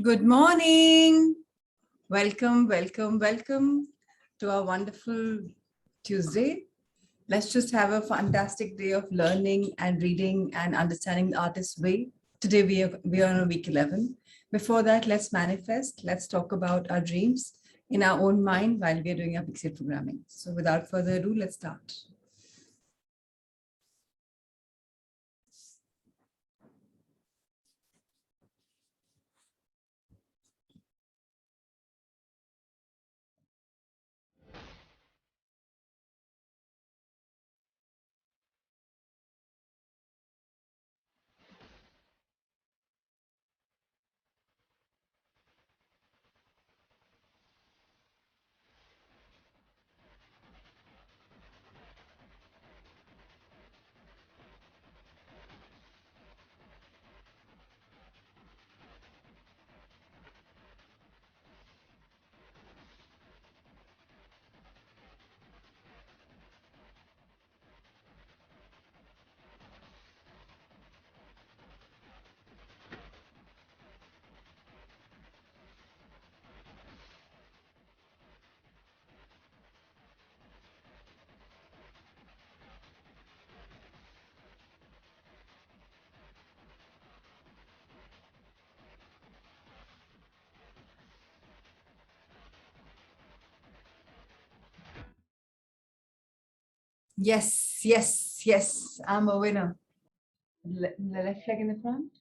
Good morning. Welcome to our wonderful Tuesday. Let's just have a fantastic day of learning and reading and understanding the artist's way. Today we are on week 11. Before that, let's manifest. Let's talk about our dreams in our own mind while we are doing our Pixie programming. So without further ado, let's start. Yes. I'm a winner. The left leg in the front.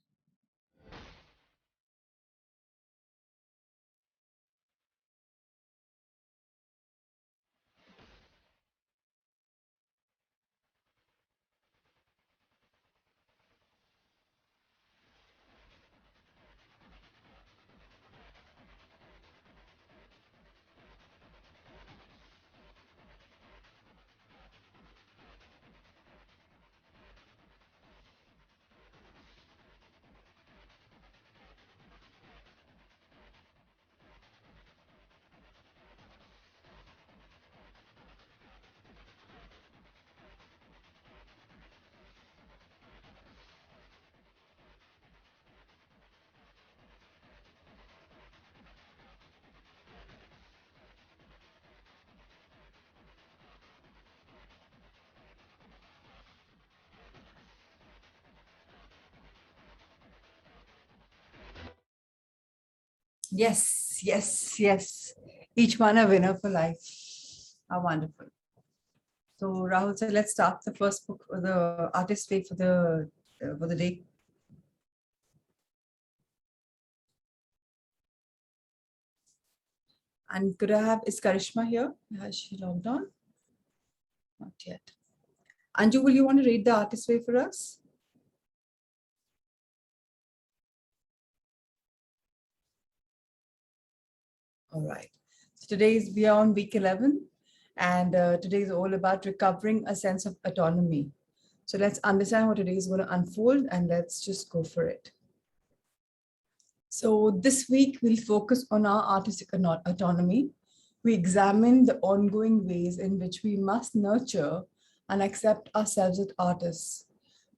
Yes. Each one a winner for life. How wonderful. So Rahul said, let's start the first book, the artist way for the day. And could I have, is Karishma here? Has she logged on? Not yet. Anju, will you want to read the artist way for us? All right. So we are on week 11, and today is all about recovering a sense of autonomy. So let's understand what today is going to unfold, and let's just go for it. So this week we'll focus on our artistic autonomy. We examine the ongoing ways in which we must nurture and accept ourselves as artists.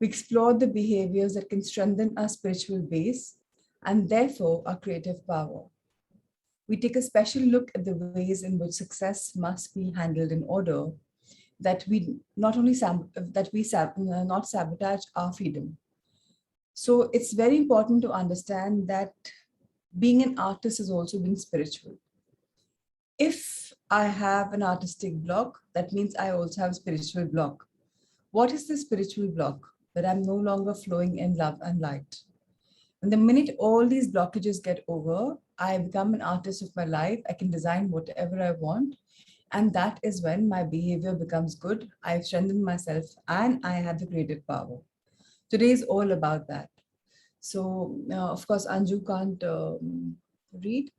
We explore the behaviors that can strengthen our spiritual base and therefore our creative power. We take a special look at the ways in which success must be handled in order that we not only not sabotage our freedom. So it's very important to understand that being an artist is also being spiritual. If I have an artistic block, that means I also have a spiritual block. What is the spiritual block? That I'm no longer flowing in love and light. And the minute all these blockages get over, I become an artist of my life. I can design whatever I want. And that is when my behavior becomes good. I've strengthened myself and I have the creative power. Today is all about that. So, of course, Anju can't read.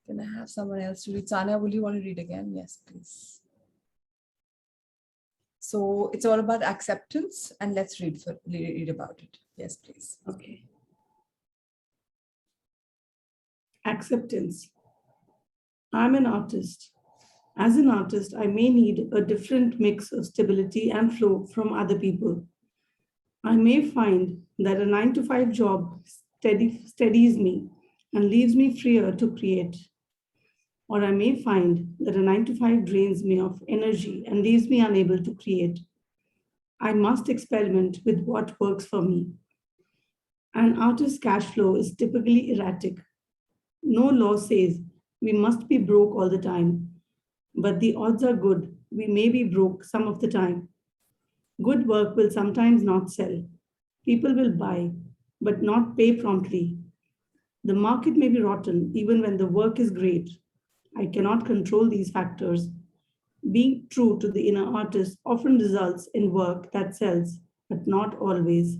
Can I have someone else to read? Sania, will you want to read again? Yes, please. So it's all about acceptance, and let's read about it. Yes, please. Okay. Acceptance. I'm an artist. As an artist, I may need a different mix of stability and flow from other people. I may find that a 9-to-5 job steadies me, and leaves me freer to create. Or I may find that a 9 to 5 drains me of energy and leaves me unable to create. I must experiment with what works for me. An artist's cash flow is typically erratic. No law says we must be broke all the time, but the odds are good we may be broke some of the time. Good work will sometimes not sell. People will buy, but not pay promptly. The market may be rotten even when the work is great. I cannot control these factors. Being true to the inner artist often results in work that sells, but not always.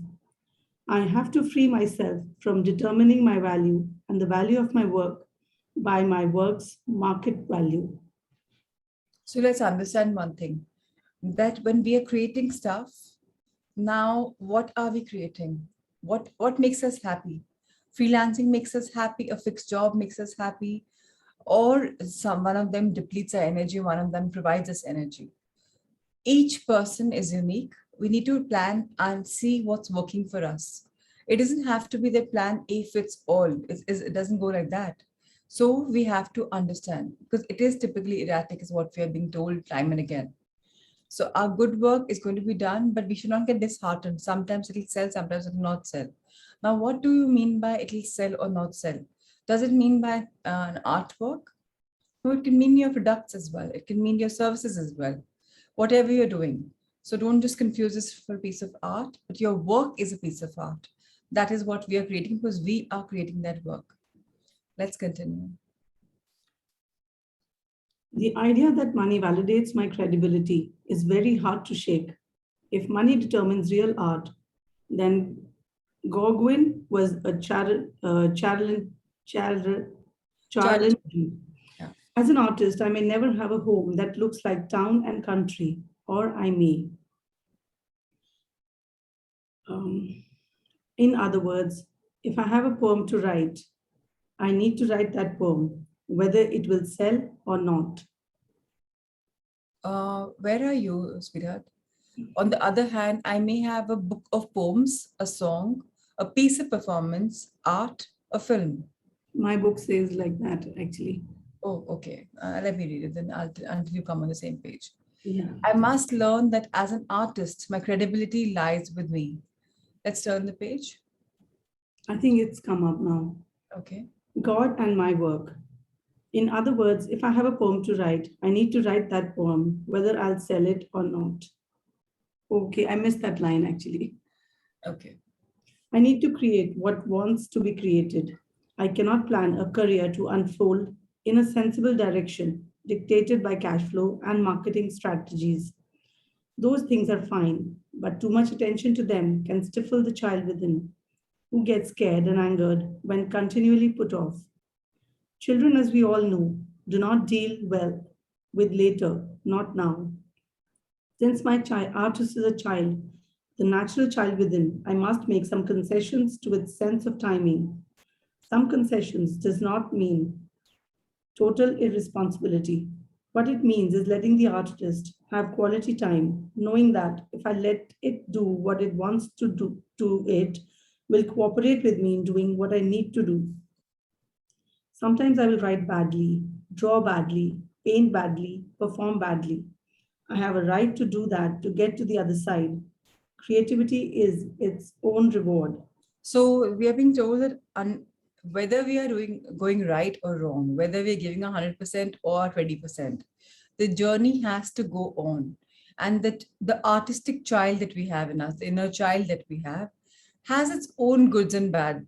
I have to free myself from determining my value and the value of my work by my work's market value. So let's understand one thing, that when we are creating stuff, now what are we creating? What makes us happy? Freelancing makes us happy, a fixed job makes us happy, or one of them depletes our energy, one of them provides us energy. Each person is unique. We need to plan and see what's working for us. It doesn't have to be the plan A fits all. It doesn't go like that. So we have to understand, because it is typically erratic, is what we are being told time and again. So our good work is going to be done, but we should not get disheartened. Sometimes it'll sell, sometimes it'll not sell. Now, what do you mean by it'll sell or not sell? Does it mean by an artwork? No, it can mean your products as well. It can mean your services as well, whatever you're doing. So don't just confuse this for a piece of art, but your work is a piece of art. That is what we are creating, because we are creating that work. Let's continue. The idea that money validates my credibility is very hard to shake. If money determines real art, then Gauguin was a challenge. Challenge. Yeah. As an artist, I may never have a home that looks like town and country, or I may. In other words, if I have a poem to write, I need to write that poem, whether it will sell or not. Where are you, sweetheart? On the other hand, I may have a book of poems, a song, a piece of performance, art, a film. My book says like that, actually. Oh, okay. Let me read it then until you come on the same page. Yeah. I must learn that as an artist, my credibility lies with me. Let's turn the page. I think it's come up now. Okay. God and my work. In other words, if I have a poem to write, I need to write that poem, whether I'll sell it or not. Okay, I missed that line actually. Okay. I need to create what wants to be created. I cannot plan a career to unfold in a sensible direction dictated by cash flow and marketing strategies. Those things are fine, but too much attention to them can stifle the child within, who gets scared and angered when continually put off. Children, as we all know, do not deal well with later, not now. Since my artist is a child, the natural child within, I must make some concessions to its sense of timing. Some concessions does not mean total irresponsibility. What it means is letting the artist have quality time, knowing that if I let it do what it wants to do to it, will cooperate with me in doing what I need to do. Sometimes I will write badly, draw badly, paint badly, perform badly. I have a right to do that to get to the other side. Creativity is its own reward. So we are being told that whether we are going right or wrong, whether we are giving 100% or 20%, the journey has to go on. And that the artistic child that we have in us, the inner child that we have, has its own good and bad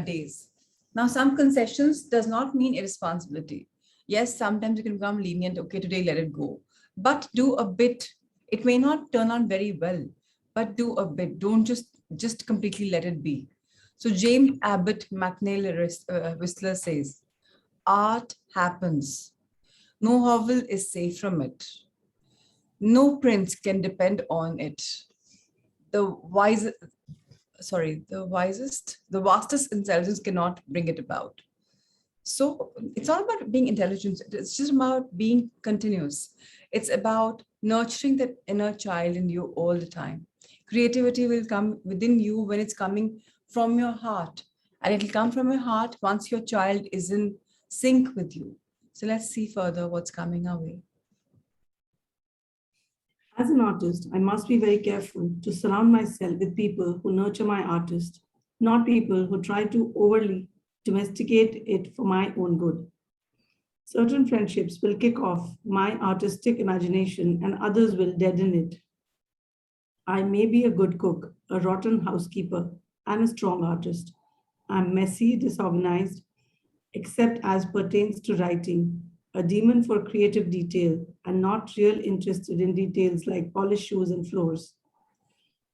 days. Now, some concessions does not mean irresponsibility. Yes, sometimes you can become lenient. Okay, today let it go, but do a bit. It may not turn out very well, but do a bit. Don't just completely let it be. So James Abbott McNeill Whistler says, art happens. No hovel is safe from it. No prince can depend on it. The the vastest intelligence cannot bring it about. So it's all about being intelligent. It's just about being continuous. It's about nurturing that inner child in you all the time. Creativity will come within you when it's coming from your heart. And it'll come from your heart once your child is in sync with you. So let's see further what's coming our way. As an artist, I must be very careful to surround myself with people who nurture my artist, not people who try to overly domesticate it for my own good. Certain friendships will kick off my artistic imagination and others will deaden it. I may be a good cook, a rotten housekeeper, and a strong artist. I'm messy, disorganized, except as pertains to writing, a demon for creative detail, and not real interested in details like polished shoes and floors.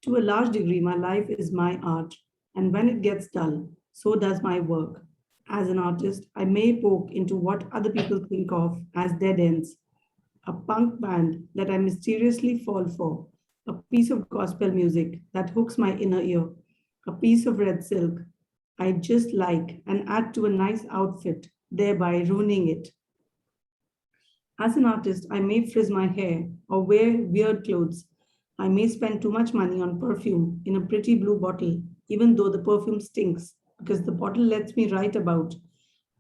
To a large degree, my life is my art, and when it gets dull, so does my work. As an artist, I may poke into what other people think of as dead ends, a punk band that I mysteriously fall for, a piece of gospel music that hooks my inner ear, a piece of red silk I just like and add to a nice outfit, thereby ruining it. As an artist, I may frizz my hair or wear weird clothes. I may spend too much money on perfume in a pretty blue bottle, even though the perfume stinks, because the bottle lets me write about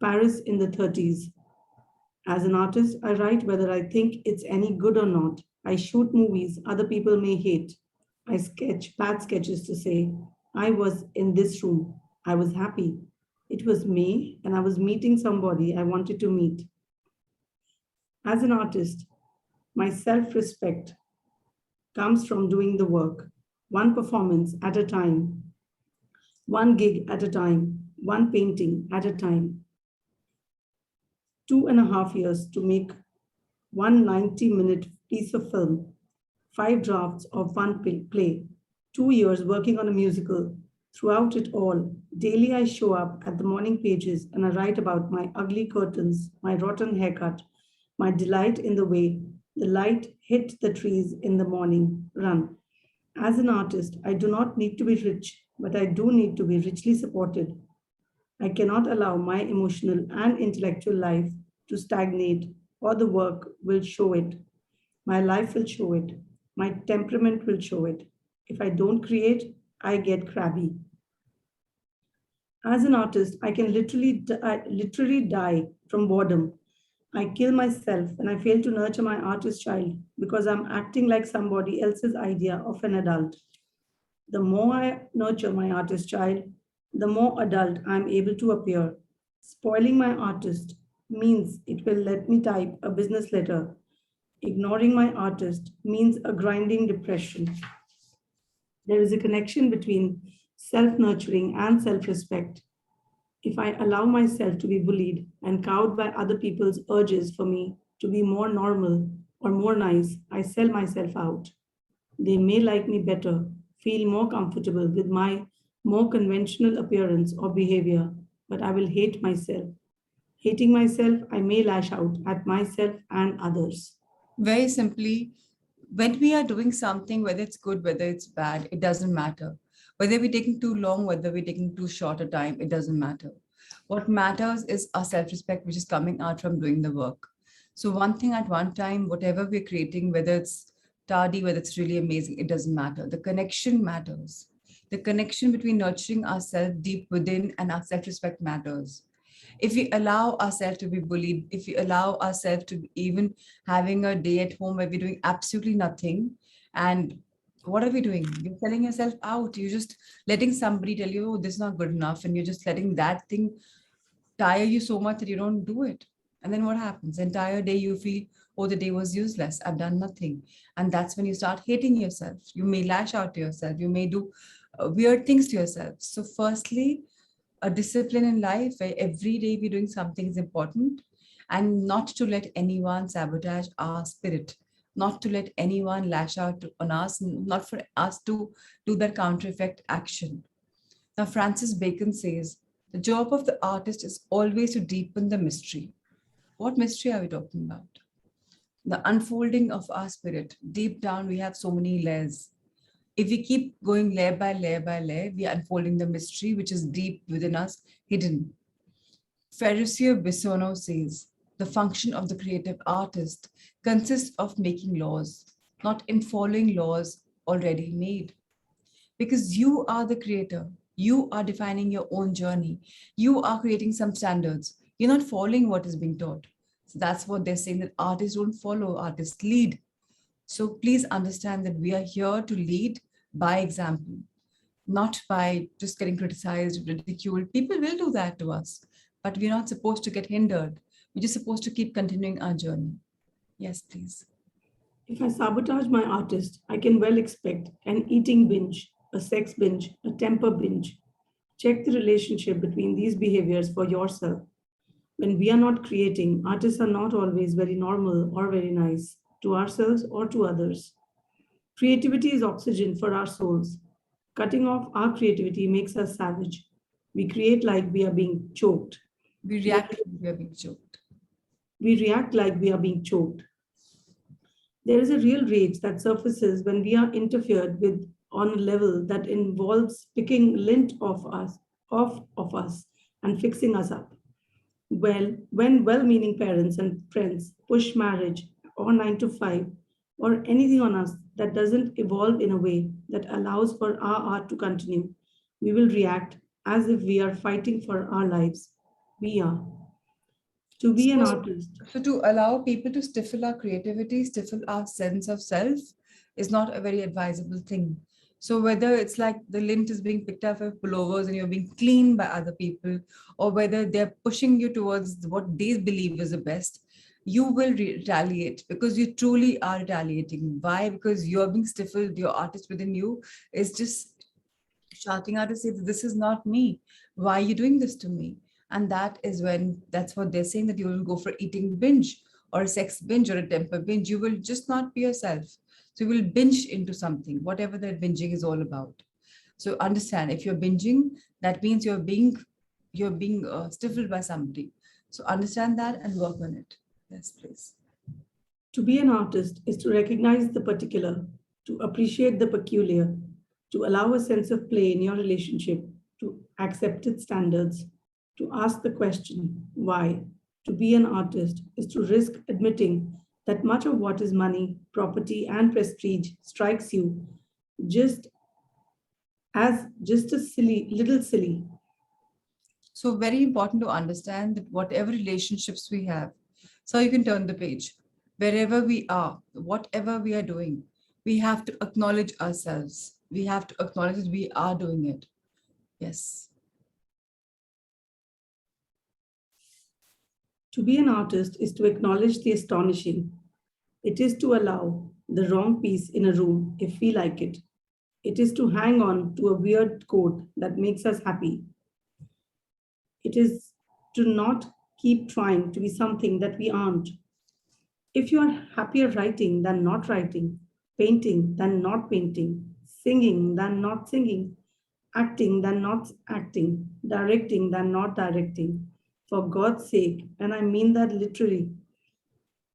Paris in the 30s. As an artist, I write whether I think it's any good or not. I shoot movies other people may hate. I sketch bad sketches to say, I was in this room. I was happy. It was May, and I was meeting somebody I wanted to meet. As an artist, my self respect comes from doing the work, one performance at a time, one gig at a time, one painting at a time. 2.5 years to make one 90-minute piece of film, 5 drafts of one play, 2 years working on a musical. Throughout it all, daily I show up at the morning pages and I write about my ugly curtains, my rotten haircut, my delight in the way the light hit the trees in the morning run. As an artist, I do not need to be rich, but I do need to be richly supported. I cannot allow my emotional and intellectual life to stagnate, or the work will show it. My life will show it. My temperament will show it. If I don't create, I get crabby. As an artist, I can literally die from boredom. I kill myself when I fail to nurture my artist child because I'm acting like somebody else's idea of an adult. The more I nurture my artist child, the more adult I'm able to appear. Spoiling my artist means it will let me type a business letter. Ignoring my artist means a grinding depression. There is a connection between self nurturing and self respect. If I allow myself to be bullied and cowed by other people's urges for me to be more normal or more nice, I sell myself out. They may like me better, feel more comfortable with my more conventional appearance or behavior, but I will hate myself. Hating myself, I may lash out at myself and others. Very simply, when we are doing something, whether it's good, whether it's bad, it doesn't matter. Whether we're taking too long, whether we're taking too short a time, it doesn't matter. What matters is our self-respect, which is coming out from doing the work. So one thing at one time, whatever we're creating, whether it's tardy, whether it's really amazing, it doesn't matter. The connection matters. The connection between nurturing ourselves deep within and our self-respect matters. If we allow ourselves to be bullied, if we allow ourselves to be even having a day at home where we're doing absolutely nothing, and what are we doing? You're selling yourself out. You're just letting somebody tell you, oh, this is not good enough. And you're just letting that thing tire you so much that you don't do it. And then what happens? The entire day you feel, oh, the day was useless. I've done nothing. And that's when you start hating yourself. You may lash out to yourself. You may do weird things to yourself. So firstly, a discipline in life where every day we're doing something is important, and not to let anyone sabotage our spirit, not to let anyone lash out on us, not for us to do that counter effect action. Now, Francis Bacon says, the job of the artist is always to deepen the mystery. What mystery are we talking about? The unfolding of our spirit. Deep down, we have so many layers. If we keep going layer by layer by layer, we are unfolding the mystery which is deep within us, hidden. Ferruccio Bissono says, the function of the creative artist consists of making laws, not in following laws already made. Because you are the creator. You are defining your own journey. You are creating some standards. You're not following what is being taught. So that's what they're saying, that artists don't follow, artists lead. So please understand that we are here to lead by example, not by just getting criticized, ridiculed. People will do that to us, but we're not supposed to get hindered. We're just supposed to keep continuing our journey. Yes, please. If I sabotage my artist, I can well expect an eating binge, a sex binge, a temper binge. Check the relationship between these behaviors for yourself. When we are not creating, artists are not always very normal or very nice to ourselves or to others. Creativity is oxygen for our souls. Cutting off our creativity makes us savage. We create like we are being choked. We react when we are being choked. We react like we are being choked. There is a real rage that surfaces when we are interfered with on a level that involves picking lint off of us and fixing us up. Well, when well-meaning parents and friends push marriage or 9 to 5 or anything on us that doesn't evolve in a way that allows for our art to continue, we will react as if we are fighting for our lives. We are. To be an So, artist, so to allow people to stifle our creativity, stifle our sense of self is not a very advisable thing. So whether it's like the lint is being picked up with pullovers and you're being cleaned by other people, or whether they're pushing you towards what they believe is the best, you will retaliate because you truly are retaliating. Why? Because you're being stifled, your artist within you is just shouting out to say that this is not me. Why are you doing this to me? And that is when, that's what they're saying, that you will go for eating binge or a sex binge or a temper binge. You will just not be yourself. So you will binge into something, whatever that binging is all about. So understand, if you're binging, that means you're being stifled by somebody. So understand that and work on it. Yes, please. to be an artist is to recognize the particular, to appreciate the peculiar, to allow a sense of play in your relationship, to accept its standards, to ask the question, why? To be an artist is to risk admitting that much of what is money, property, and prestige strikes you just just a little silly. So very important to understand that whatever relationships we have, so you can turn the page. Wherever we are, whatever we are doing, we have to acknowledge ourselves. We have to acknowledge that we are doing it. Yes. To be an artist is to acknowledge the astonishing. It is to allow the wrong piece in a room if we like it. It is to hang on to a weird coat that makes us happy. It is to not keep trying to be something that we aren't. If you are happier writing than not writing, painting than not painting, singing than not singing, acting than not acting, directing than not directing, for God's sake, and I mean that literally,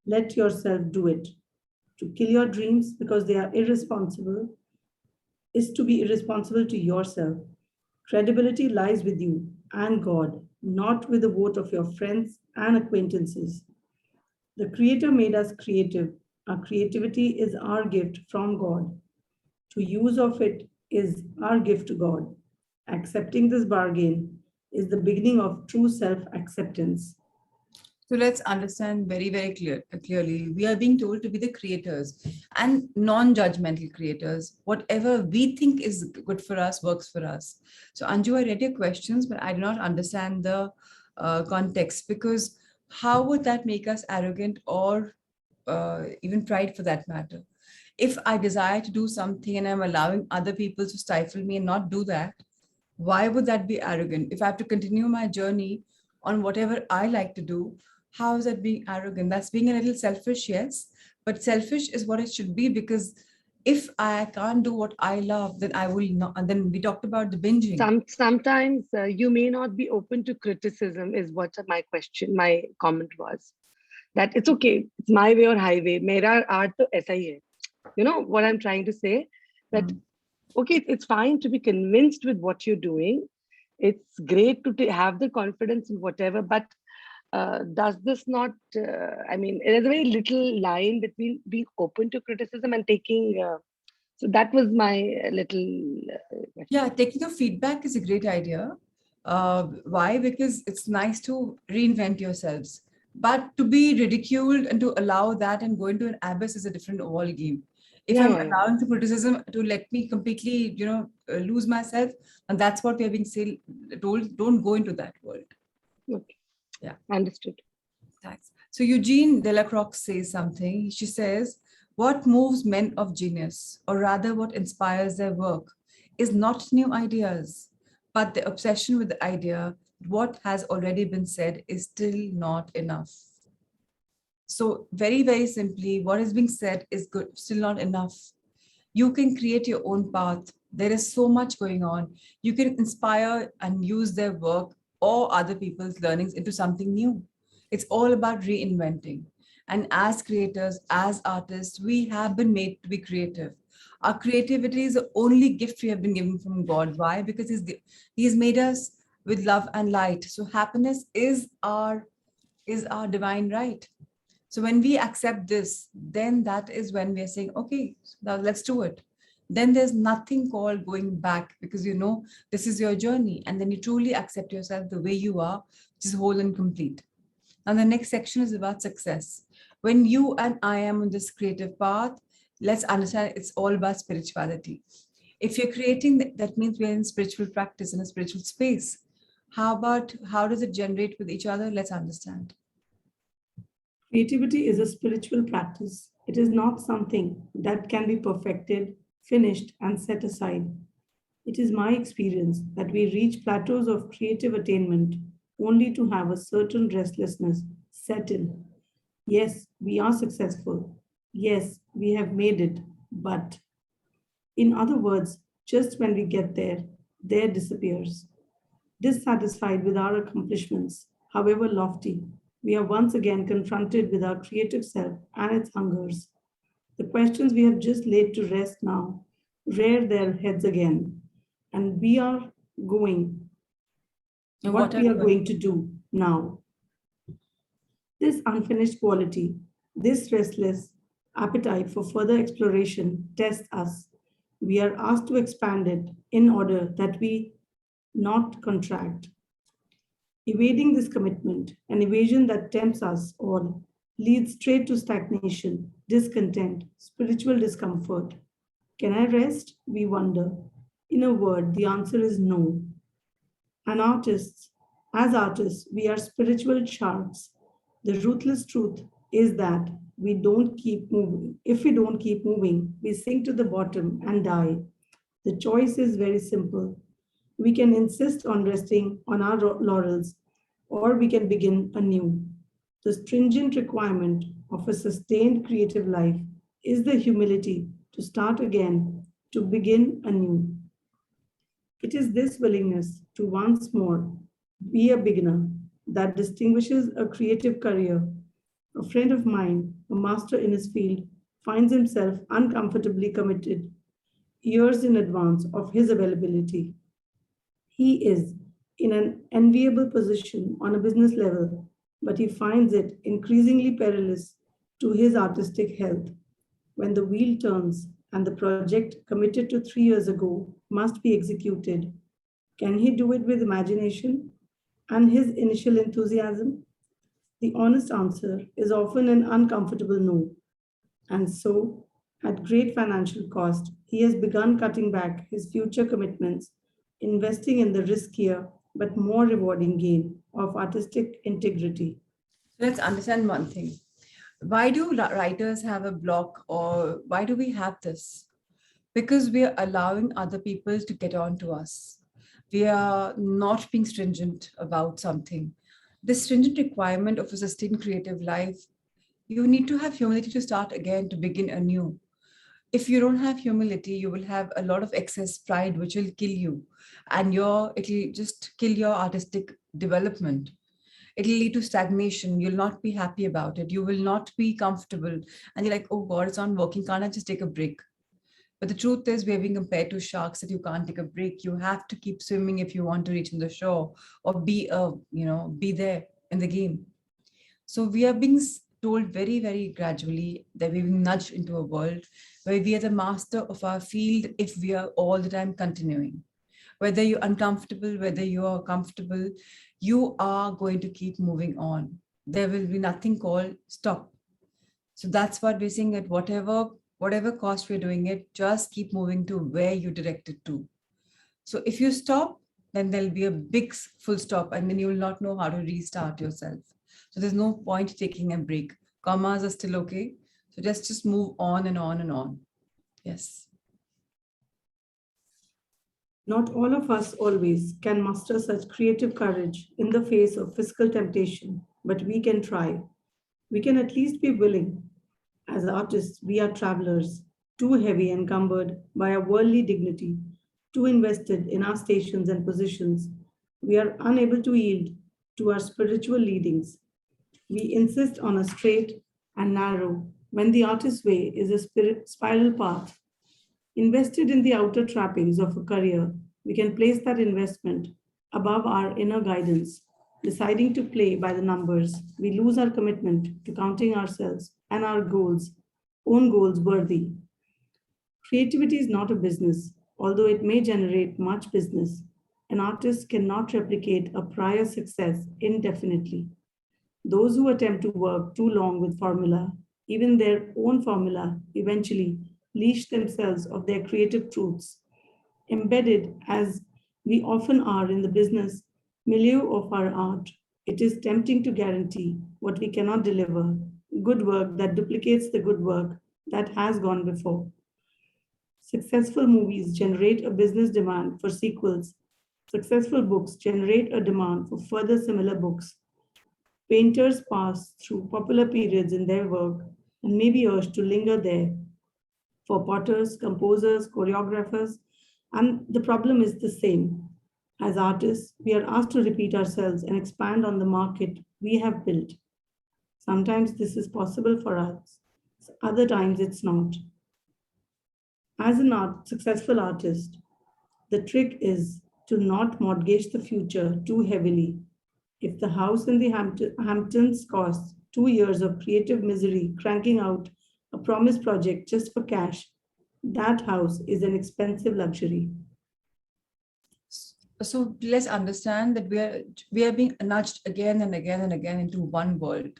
let yourself do it. To kill your dreams because they are irresponsible is to be irresponsible to yourself. Credibility lies with you and God, not with the vote of your friends and acquaintances. The Creator made us creative. Our creativity is our gift from God. To use of it is our gift to God. Accepting this bargain is the beginning of true self-acceptance. So let's understand very clearly. We are being told to be the creators and non-judgmental creators. Whatever we think is good for us works for us. So Anju, I read your questions, but I do not understand the context, because how would that make us arrogant or even pride for that matter? If I desire to do something and I'm allowing other people to stifle me and not do that, why would that be arrogant? If I have to continue my journey on whatever I like to do, how is that being arrogant? That's being a little selfish, yes, but selfish is what it should be, because if I can't do what I love, then I will not. And then we talked about the binging. Sometimes you may not be open to criticism is what my comment was. That it's okay, it's my way or highway. Mera art to aisa hi hai. You know what I'm trying to say? That Mm. okay, it's fine to be convinced with what you're doing. It's great to have the confidence in whatever, but does this not, I mean, there's a very little line between being open to criticism and taking So that was my little question. Yeah, taking a feedback is a great idea. Why? Because it's nice to reinvent yourselves. But to be ridiculed and to allow that and go into an abyss is a different ball game. If Yeah, I'm yeah, yeah. allowing the criticism to let me completely, lose myself, and that's what we are being told, don't go into that world. Okay. Yeah. Understood. Thanks. So Eugene Delacroix says something. She says, what moves men of genius, or rather what inspires their work, is not new ideas, but the obsession with the idea that what has already been said is still not enough. So very, very simply, what is being said is good, still not enough. You can create your own path. There is so much going on. You can inspire and use their work or other people's learnings into something new. It's all about reinventing. And as creators, as artists, we have been made to be creative. Our creativity is the only gift we have been given from God. Why? Because He's made us with love and light. So happiness is our divine right. So when we accept this, then that is when we are saying, okay, now let's do it. Then there's nothing called going back, because this is your journey. And then you truly accept yourself the way you are, which is whole and complete. And the next section is about success. When you and I am on this creative path, let's understand it's all about spirituality. If you're creating, that means we're in spiritual practice, in a spiritual space. How does it generate with each other? Let's understand. Creativity is a spiritual practice. It is not something that can be perfected, finished, and set aside. It is my experience that we reach plateaus of creative attainment only to have a certain restlessness set in. Yes, we are successful. Yes, we have made it. But, in other words, just when we get there disappears. Dissatisfied with our accomplishments, however lofty, we are once again confronted with our creative self and its hungers. The questions we have just laid to rest now rear their heads again, and we are going And what are we we are going to do now. This unfinished quality, this restless appetite for further exploration tests us. We are asked to expand it in order that we not contract. Evading this commitment, an evasion that tempts us all, leads straight to stagnation, discontent, spiritual discomfort. Can I rest? We wonder. In a word, the answer is no. And as artists, we are spiritual sharks. The ruthless truth is that we don't keep moving. If we don't keep moving, we sink to the bottom and die. The choice is very simple. We can insist on resting on our laurels, or we can begin anew. The stringent requirement of a sustained creative life is the humility to start again, to begin anew. It is this willingness to once more be a beginner that distinguishes a creative career. A friend of mine, a master in his field, finds himself uncomfortably committed years in advance of his availability. He is in an enviable position on a business level, but he finds it increasingly perilous to his artistic health. When the wheel turns and the project committed to 3 years ago must be executed, can he do it with imagination and his initial enthusiasm? The honest answer is often an uncomfortable no. And so, at great financial cost, he has begun cutting back his future commitments, investing in the riskier but more rewarding gain of artistic integrity. Let's understand one thing. Why do writers have a block, or why do we have this? Because we are allowing other people to get on to us. We are not being stringent about something. The stringent requirement of a sustained creative life, you need to have humility to start again, to begin anew. If you don't have humility, you will have a lot of excess pride, which will kill you, and it'll just kill your artistic development. It'll lead to stagnation. You'll not be happy about it. You will not be comfortable. And you're like, oh God, it's not working. Can't I just take a break? But the truth is, we're being compared to sharks that you can't take a break. You have to keep swimming if you want to reach the shore, or be there in the game. So we are being told very, very gradually that we're being nudged into a world where we are the master of our field if we are all the time continuing. Whether you're uncomfortable, whether you are comfortable, you are going to keep moving on. There will be nothing called stop. So that's what we're saying, at whatever cost we're doing it, just keep moving to where you directed to. So if you stop, then there'll be a big full stop, and then you will not know how to restart yourself. So there's no point taking a break. Commas are still okay. So just move on and on and on. Yes. Not all of us always can muster such creative courage in the face of fiscal temptation, but we can try. We can at least be willing. As artists, we are travelers, too heavy encumbered by our worldly dignity, too invested in our stations and positions. We are unable to yield to our spiritual leadings. We insist on a straight and narrow, when the artist's way is a spiral path. Invested in the outer trappings of a career, we can place that investment above our inner guidance. Deciding to play by the numbers, we lose our commitment to counting ourselves and our own goals worthy. Creativity is not a business, although it may generate much business. An artist cannot replicate a prior success indefinitely. Those who attempt to work too long with formula, even their own formula, eventually leash themselves of their creative truths. Embedded as we often are in the business milieu of our art, it is tempting to guarantee what we cannot deliver, good work that duplicates the good work that has gone before. Successful movies generate a business demand for sequels. Successful books generate a demand for further similar books. Painters pass through popular periods in their work and may be urged to linger there. For potters, composers, choreographers, and the problem is the same. As artists, we are asked to repeat ourselves and expand on the market we have built. Sometimes this is possible for us, other times it's not. As a successful artist, the trick is to not mortgage the future too heavily. If the house in the Hamptons costs 2 years of creative misery cranking out a promised project just for cash, that house is an expensive luxury. So let's understand that we are being nudged again and again and again into one world.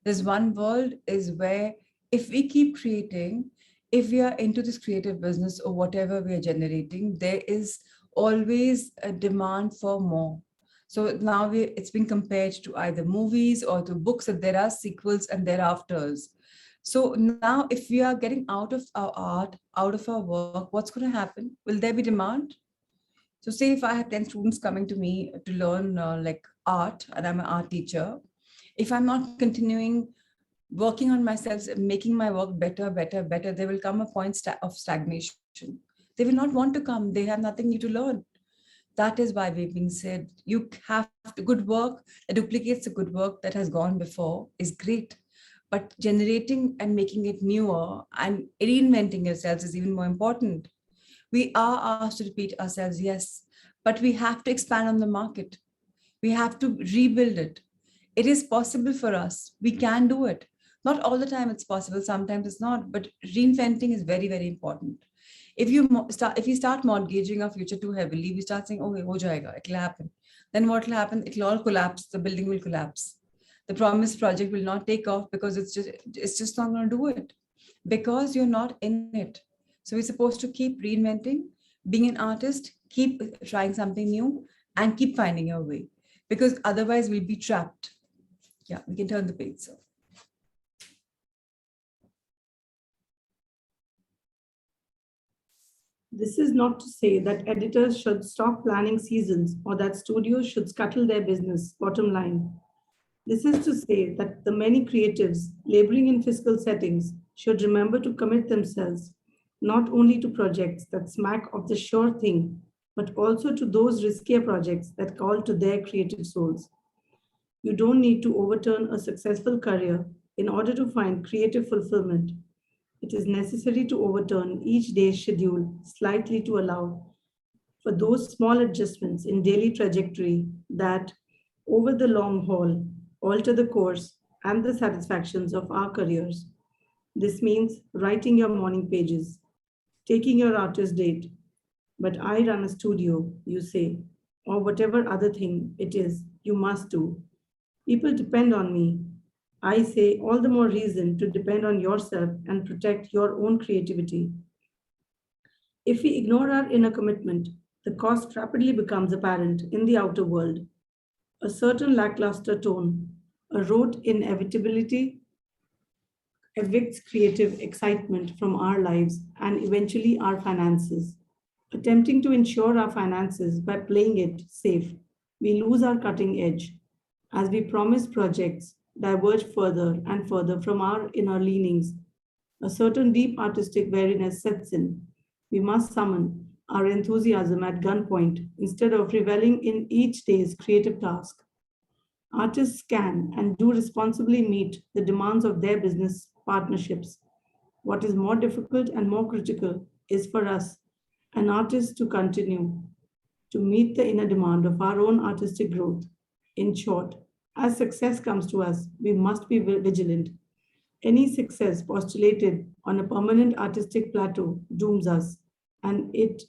This one world is where if we keep creating, if we are into this creative business or whatever we are generating, there is always a demand for more. So now it's been compared to either movies or to books, that there are sequels and thereafters. So now if we are getting out of our art, out of our work, what's going to happen? Will there be demand? So say if I have 10 students coming to me to learn like art, and I'm an art teacher, if I'm not continuing working on myself, making my work better, there will come a point of stagnation. They will not want to come. They have nothing new to learn. That is why we've been said, you have to, good work that duplicates the good work that has gone before is great. But generating and making it newer and reinventing yourselves is even more important. We are asked to repeat ourselves, yes, but we have to expand on the market. We have to rebuild it. It is possible for us. We can do it. Not all the time it's possible. Sometimes it's not, but reinventing is very, very important. If we start mortgaging our future too heavily, we start saying, okay, ho jayega, it'll happen. Then what will happen? It'll all collapse. The building will collapse. The promised project will not take off because it's just not going to do it because you're not in it. So we're supposed to keep reinventing, being an artist, keep trying something new and keep finding your way, because otherwise we'll be trapped. Yeah, we can turn the page. So. This is not to say that editors should stop planning seasons or that studios should scuttle their business, bottom line. This is to say that the many creatives laboring in fiscal settings should remember to commit themselves not only to projects that smack of the sure thing, but also to those riskier projects that call to their creative souls. You don't need to overturn a successful career in order to find creative fulfillment. It is necessary to overturn each day's schedule slightly to allow for those small adjustments in daily trajectory that, over the long haul, alter the course and the satisfactions of our careers. This means writing your morning pages, taking your artist date. But I run a studio, you say, or whatever other thing it is you must do. People depend on me. I say all the more reason to depend on yourself and protect your own creativity. If we ignore our inner commitment, the cost rapidly becomes apparent in the outer world. A certain lackluster tone, a rote inevitability evicts creative excitement from our lives and eventually our finances. Attempting to ensure our finances by playing it safe, we lose our cutting edge. As we promise projects diverge further and further from our inner leanings, a certain deep artistic weariness sets in. We must summon our enthusiasm at gunpoint instead of reveling in each day's creative task. Artists can and do responsibly meet the demands of their business partnerships. What is more difficult and more critical is for us, an artist, to continue to meet the inner demand of our own artistic growth. In short, as success comes to us, we must be vigilant. Any success postulated on a permanent artistic plateau dooms us and it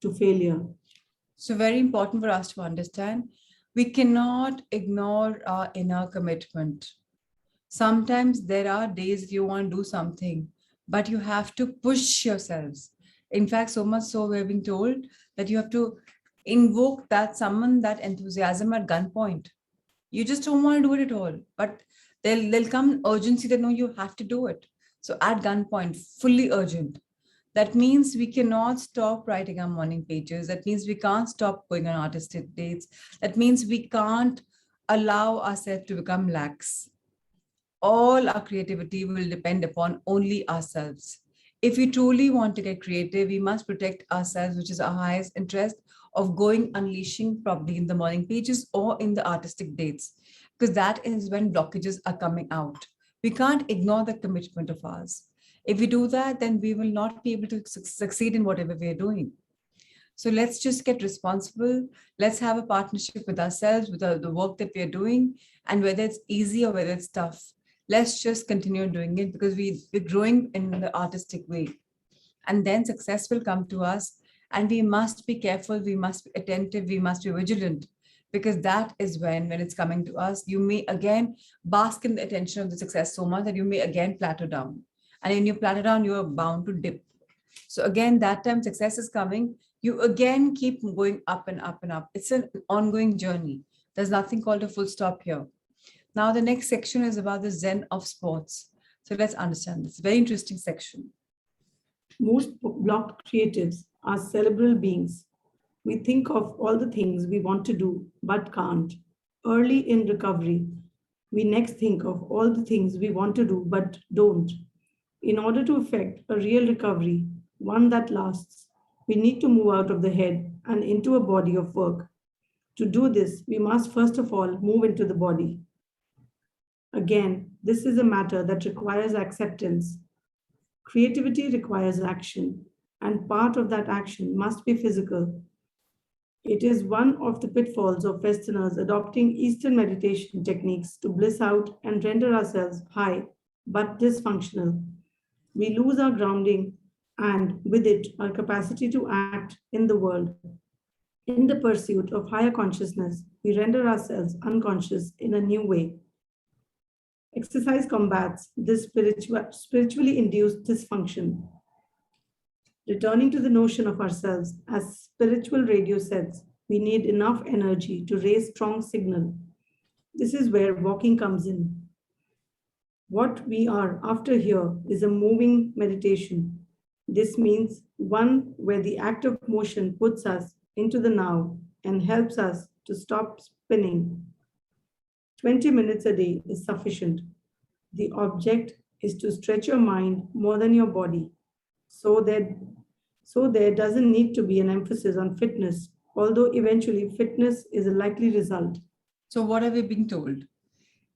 to failure. So very important for us to understand, we cannot ignore our inner commitment. Sometimes there are days you want to do something, but you have to push yourselves. In fact, so much so we're being told that you have to invoke that, summon that enthusiasm at gunpoint. You just don't want to do it at all, but there'll come urgency that no, you have to do it. So at gunpoint, fully urgent. That means we cannot stop writing our morning pages. That means we can't stop going on artistic dates. That means we can't allow ourselves to become lax. All our creativity will depend upon only ourselves. If we truly want to get creative, we must protect ourselves, which is our highest interest of going unleashing probably in the morning pages or in the artistic dates, because that is when blockages are coming out. We can't ignore the commitment of ours. If we do that, then we will not be able to succeed in whatever we are doing. So let's just get responsible. Let's have a partnership with ourselves, with the work that we are doing, and whether it's easy or whether it's tough, let's just continue doing it because we're growing in the artistic way. And then success will come to us, and we must be careful, we must be attentive, we must be vigilant, because that is when it's coming to us, you may again bask in the attention of the success so much that you may again plateau down. And when you plateau down, you are bound to dip. So again, that time success is coming, you again keep going up and up and up. It's an ongoing journey. There's nothing called a full stop here. Now, the next section is about the Zen of sports. So let's understand this very interesting section. Most blocked creatives are cerebral beings. We think of all the things we want to do but can't. Early in recovery, we next think of all the things we want to do but don't. In order to effect a real recovery, one that lasts, we need to move out of the head and into a body of work. To do this, we must first of all move into the body. Again, this is a matter that requires acceptance. Creativity requires action, and part of that action must be physical. It is one of the pitfalls of Westerners adopting Eastern meditation techniques to bliss out and render ourselves high but dysfunctional. We lose our grounding and with it our capacity to act in the world. In the pursuit of higher consciousness, we render ourselves unconscious in a new way. Exercise combats this spiritually induced dysfunction. Returning to the notion of ourselves as spiritual radio sets, we need enough energy to raise strong signal. This is where walking comes in. What we are after here is a moving meditation. This means one where the act of motion puts us into the now and helps us to stop spinning. 20 minutes a day is sufficient. The object is to stretch your mind more than your body. So there doesn't need to be an emphasis on fitness, although eventually fitness is a likely result. So what are we being told?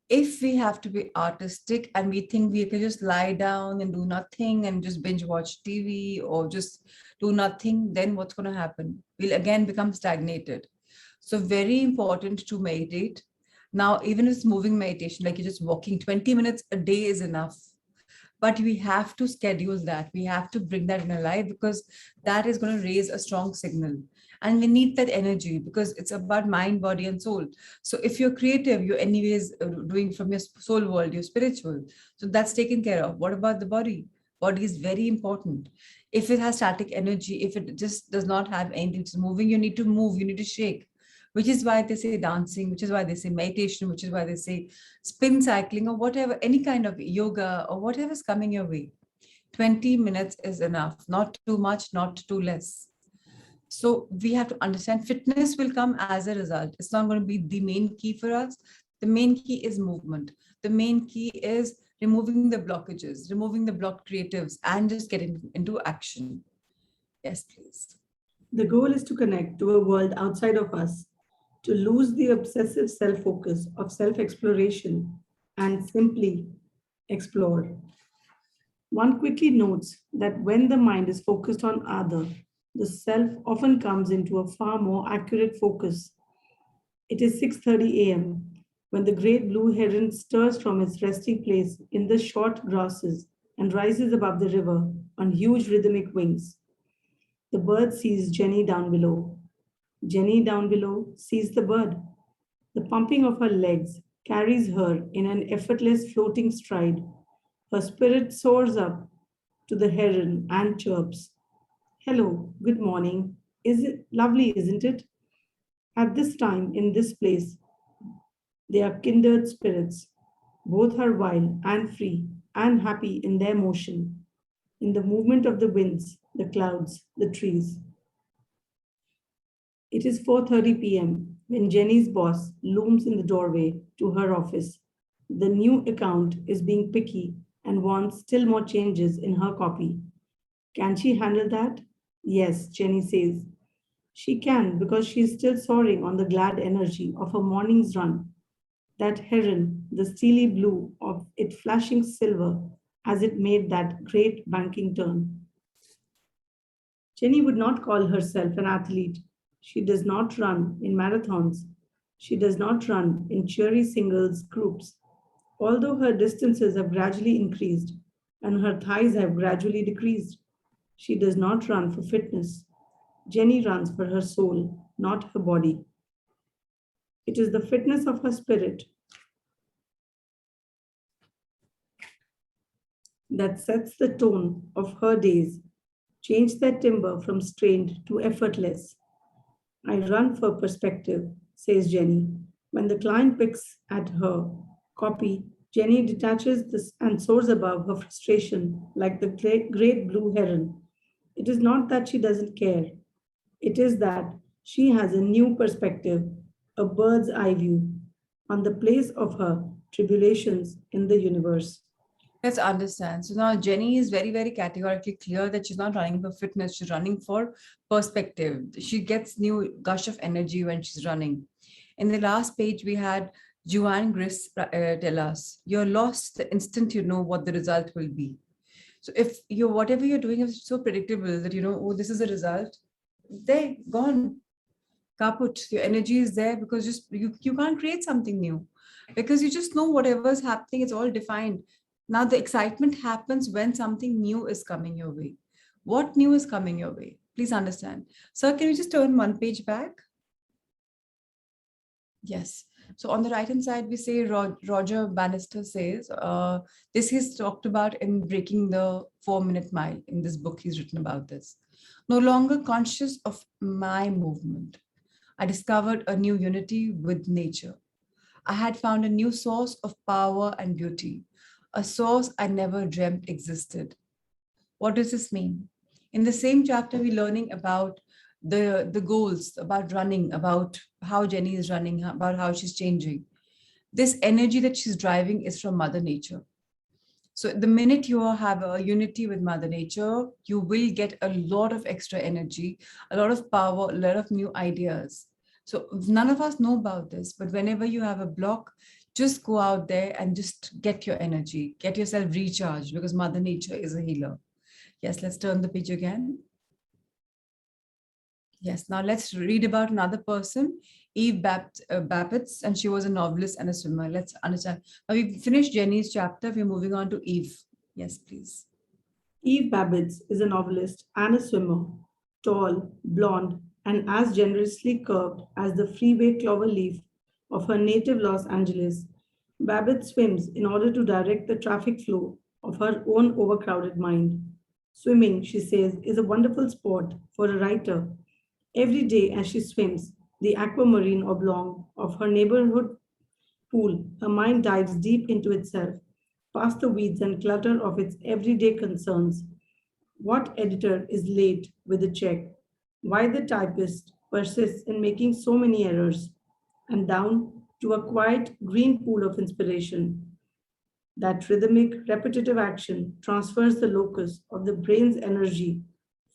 If we have to be artistic and we think we can just lie down and do nothing and just binge watch TV or just do nothing, then what's going to happen? We'll again become stagnated. So very important to meditate. Now, even if it's moving meditation, like you're just walking 20 minutes a day is enough. But we have to schedule that. We have to bring that in our life because that is going to raise a strong signal. And we need that energy because it's about mind, body, and soul. So if you're creative, you're anyways doing from your soul world, you're spiritual. So that's taken care of. What about the body? Body is very important. If it has static energy, if it just does not have anything which is moving, you need to move, you need to shake, which is why they say dancing, which is why they say meditation, which is why they say spin cycling or whatever, any kind of yoga or whatever is coming your way. 20 minutes is enough, not too much, not too less. So we have to understand fitness will come as a result. It's not going to be the main key for us. The main key is movement. The main key is removing the blockages, removing the blocked creatives, and just getting into action. Yes, please. The goal is to connect to a world outside of us, to lose the obsessive self-focus of self-exploration and simply explore. One quickly notes that when the mind is focused on other, the self often comes into a far more accurate focus. It is 6:30 a.m. when the great blue heron stirs from its resting place in the short grasses and rises above the river on huge rhythmic wings. The bird sees Jenny down below. Jenny down below sees the bird. The pumping of her legs carries her in an effortless floating stride. Her spirit soars up to the heron and chirps. Hello, good morning. Is it lovely, isn't it? At this time, in this place, they are kindred spirits. Both are wild and free and happy in their motion, in the movement of the winds, the clouds, the trees. It is 4:30 p.m. when Jenny's boss looms in the doorway to her office. The new account is being picky and wants still more changes in her copy. Can she handle that? Yes, Jenny says. She can because she is still soaring on the glad energy of her morning's run. That heron, the steely blue of it flashing silver as it made that great banking turn. Jenny would not call herself an athlete. She does not run in marathons. She does not run in cheery singles groups. Although her distances have gradually increased and her thighs have gradually decreased, she does not run for fitness. Jenny runs for her soul, not her body. It is the fitness of her spirit that sets the tone of her days. Change their timbre from strained to effortless. I run for perspective, says Jenny. When the client picks at her copy, Jenny detaches this and soars above her frustration like the great blue heron. It is not that she doesn't care. It is that she has a new perspective, a bird's eye view on the place of her tribulations in the universe. Let's understand. So now Jenny is very, very categorically clear that she's not running for fitness. She's running for perspective. She gets new gush of energy when she's running. In the last page, we had Joanne Gris tell us, you're lost the instant you know what the result will be. So if you're, whatever you're doing is so predictable that you know, oh, this is a result, they're gone. Kaput, your energy is there because just you can't create something new because you just know whatever's happening, it's all defined. Now the excitement happens when something new is coming your way. What new is coming your way? Please understand. Sir, can you just turn one page back? Yes. So on the right-hand side, we say Roger Bannister says, this he's talked about in Breaking the 4-Minute Mile. In this book, he's written about this. No longer conscious of my movement, I discovered a new unity with nature. I had found a new source of power and beauty, a source I never dreamt existed. What does this mean? In the same chapter, we're learning about the goals, about running, about how Jenny is running, about how she's changing. This energy that she's driving is from Mother Nature. So the minute you have a unity with Mother Nature, you will get a lot of extra energy, a lot of power, a lot of new ideas. So none of us know about this, but whenever you have a block, just go out there and just get your energy, get yourself recharged because Mother Nature is a healer. Yes, let's turn the page again. Yes, now let's read about another person, Eve Babbitts, and she was a novelist and a swimmer. Let's understand. Now we finished Jenny's chapter. We're moving on to Eve. Yes, please. Eve Babbitts is a novelist and a swimmer, tall, blonde, and as generously curved as the freeway clover leaf of her native Los Angeles. Babbitt swims in order to direct the traffic flow of her own overcrowded mind. Swimming, she says, is a wonderful sport for a writer. Every day as she swims the aquamarine oblong of her neighborhood pool, her mind dives deep into itself, past the weeds and clutter of its everyday concerns. What editor is late with a check? Why the typist persists in making so many errors? And down to a quiet green pool of inspiration. That rhythmic, repetitive action transfers the locus of the brain's energy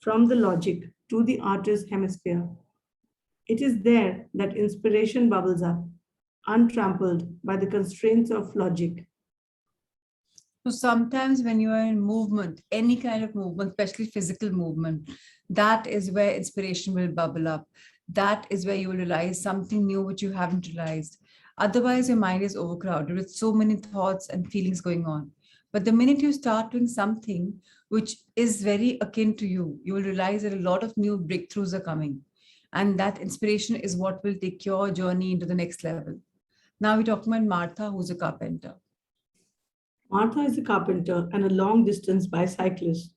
from the logic to the artist's hemisphere. It is there that inspiration bubbles up, untrampled by the constraints of logic. So sometimes when you are in movement, any kind of movement, especially physical movement, that is where inspiration will bubble up. That is where you will realize something new which you haven't realized. Otherwise, your mind is overcrowded with so many thoughts and feelings going on. But the minute you start doing something which is very akin to you, you will realize that a lot of new breakthroughs are coming. And that inspiration is what will take your journey into the next level. Now we're talking about Martha, who's a carpenter. Martha is a carpenter and a long distance bicyclist.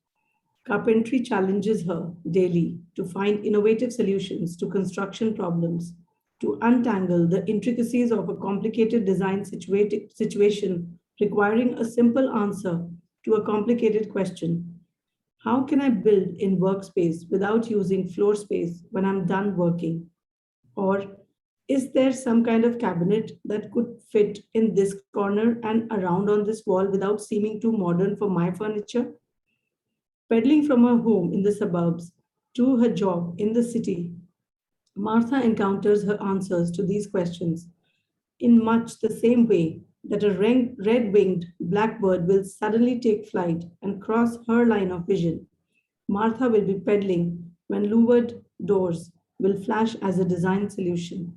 Carpentry challenges her daily to find innovative solutions to construction problems, to untangle the intricacies of a complicated design situation requiring a simple answer to a complicated question. How can I build in workspace without using floor space when I'm done working? Or is there some kind of cabinet that could fit in this corner and around on this wall without seeming too modern for my furniture? Pedaling from her home in the suburbs to her job in the city, Martha encounters her answers to these questions in much the same way that a red winged blackbird will suddenly take flight and cross her line of vision. Martha will be pedaling when louvered doors will flash as a design solution.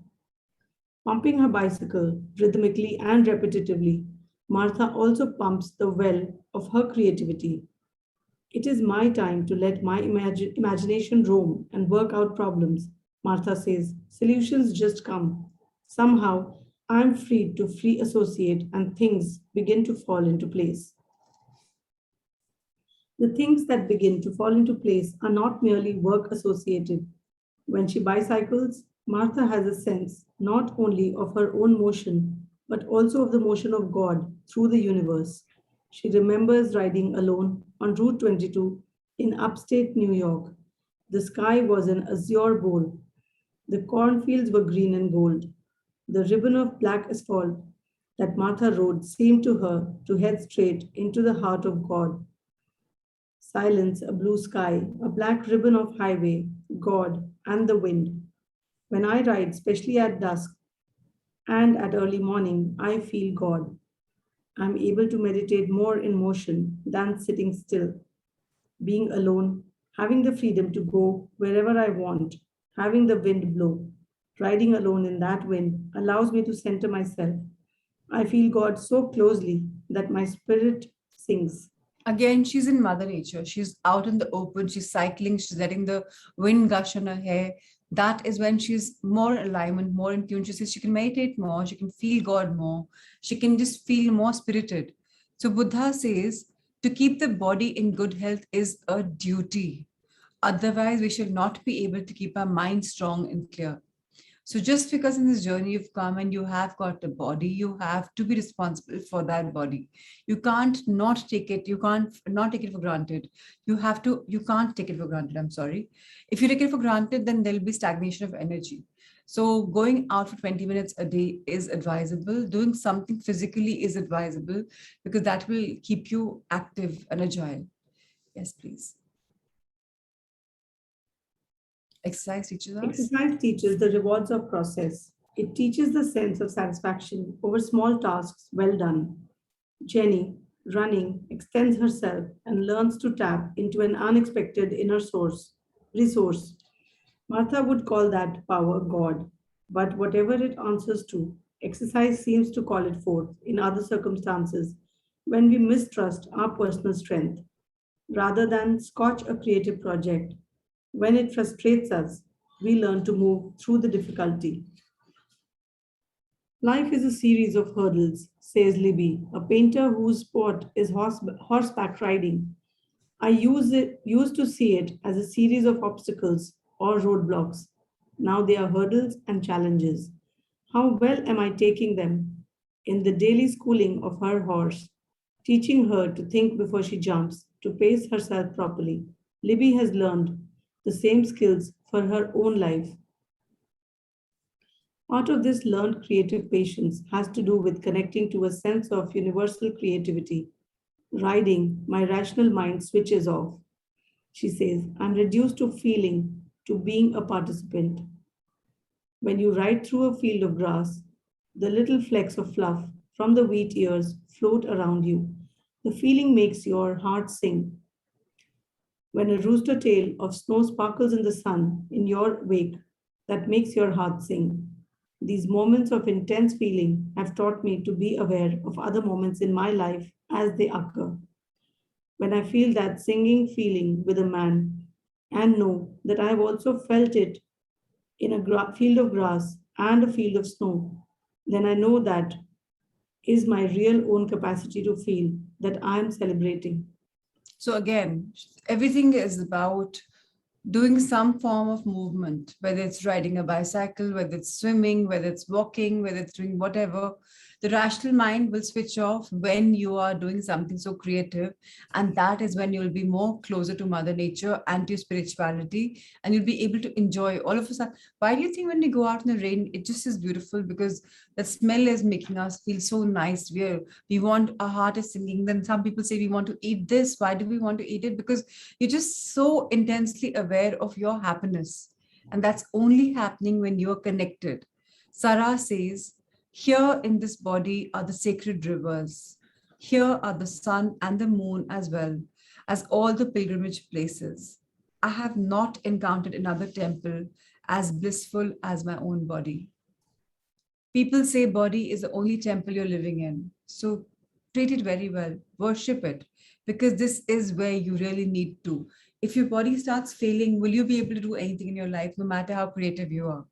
Pumping her bicycle rhythmically and repetitively, Martha also pumps the well of her creativity. It is my time to let my imagination roam and work out problems, Martha says. Solutions just come. Somehow, I'm free to free associate and things begin to fall into place. The things that begin to fall into place are not merely work associated. When she bicycles, Martha has a sense not only of her own motion, but also of the motion of God through the universe. She remembers riding alone on Route 22 in upstate New York. The sky was an azure bowl. The cornfields were green and gold. The ribbon of black asphalt that Martha rode seemed to her to head straight into the heart of God. Silence, a blue sky, a black ribbon of highway, God, and the wind. When I ride, especially at dusk and at early morning, I feel God. I'm able to meditate more in motion than sitting still. Being alone, having the freedom to go wherever I want, having the wind blow, riding alone in that wind allows me to center myself. I feel God so closely that my spirit sings. Again, she's in Mother Nature. She's out in the open. She's cycling. She's letting the wind gush on her hair. That is when she's more alignment, more in tune. She says she can meditate more. She can feel God more. She can just feel more spirited. So Buddha says to keep the body in good health is a duty. Otherwise, we should not be able to keep our mind strong and clear. So just because in this journey you've come and you have got a body, you have to be responsible for that body. You can't not take it. You can't not take it for granted. You can't take it for granted. I'm sorry. If you take it for granted, then there'll be stagnation of energy. So going out for 20 minutes a day is advisable. Doing something physically is advisable because that will keep you active and agile. Yes, please. Exercise teaches us. Exercise teaches the rewards of process. It teaches the sense of satisfaction over small tasks well done. Jenny, running, extends herself and learns to tap into an unexpected inner resource. Martha would call that power God, but whatever it answers to, exercise seems to call it forth in other circumstances when we mistrust our personal strength. Rather than scotch a creative project, when it frustrates us, we learn to move through the difficulty. Life is a series of hurdles, says Libby, a painter whose sport is horseback riding. Used to see it as a series of obstacles or roadblocks. Now they are hurdles and challenges. How well am I taking them? In the daily schooling of her horse, teaching her to think before she jumps, to pace herself properly, Libby has learned the same skills for her own life. Part of this learned creative patience has to do with connecting to a sense of universal creativity. Riding, my rational mind switches off. She says, I'm reduced to feeling, to being a participant. When you ride through a field of grass, the little flecks of fluff from the wheat ears float around you. The feeling makes your heart sing. When a rooster tail of snow sparkles in the sun in your wake, that makes your heart sing. These moments of intense feeling have taught me to be aware of other moments in my life as they occur. When I feel that singing feeling with a man and know that I have also felt it in a field of grass and a field of snow, then I know that is my real own capacity to feel that I am celebrating. So again, everything is about doing some form of movement, whether it's riding a bicycle, whether it's swimming, whether it's walking, whether it's doing whatever. The rational mind will switch off when you are doing something so creative. And that is when you'll be more closer to Mother Nature and to spirituality, and you'll be able to enjoy all of a sudden. Why do you think when we go out in the rain, it just is beautiful? Because the smell is making us feel so nice. We want, our heart is singing. Then some people say we want to eat this. Why do we want to eat it? Because you're just so intensely aware of your happiness. And that's only happening when you're connected. Sarah says, here in this body are the sacred rivers. Here are the sun and the moon as well as all the pilgrimage places. I have not encountered another temple as blissful as my own body. People say body is the only temple you're living in. So treat it very well, worship it, because this is where you really need to. If your body starts failing, will you be able to do anything in your life, no matter how creative you are?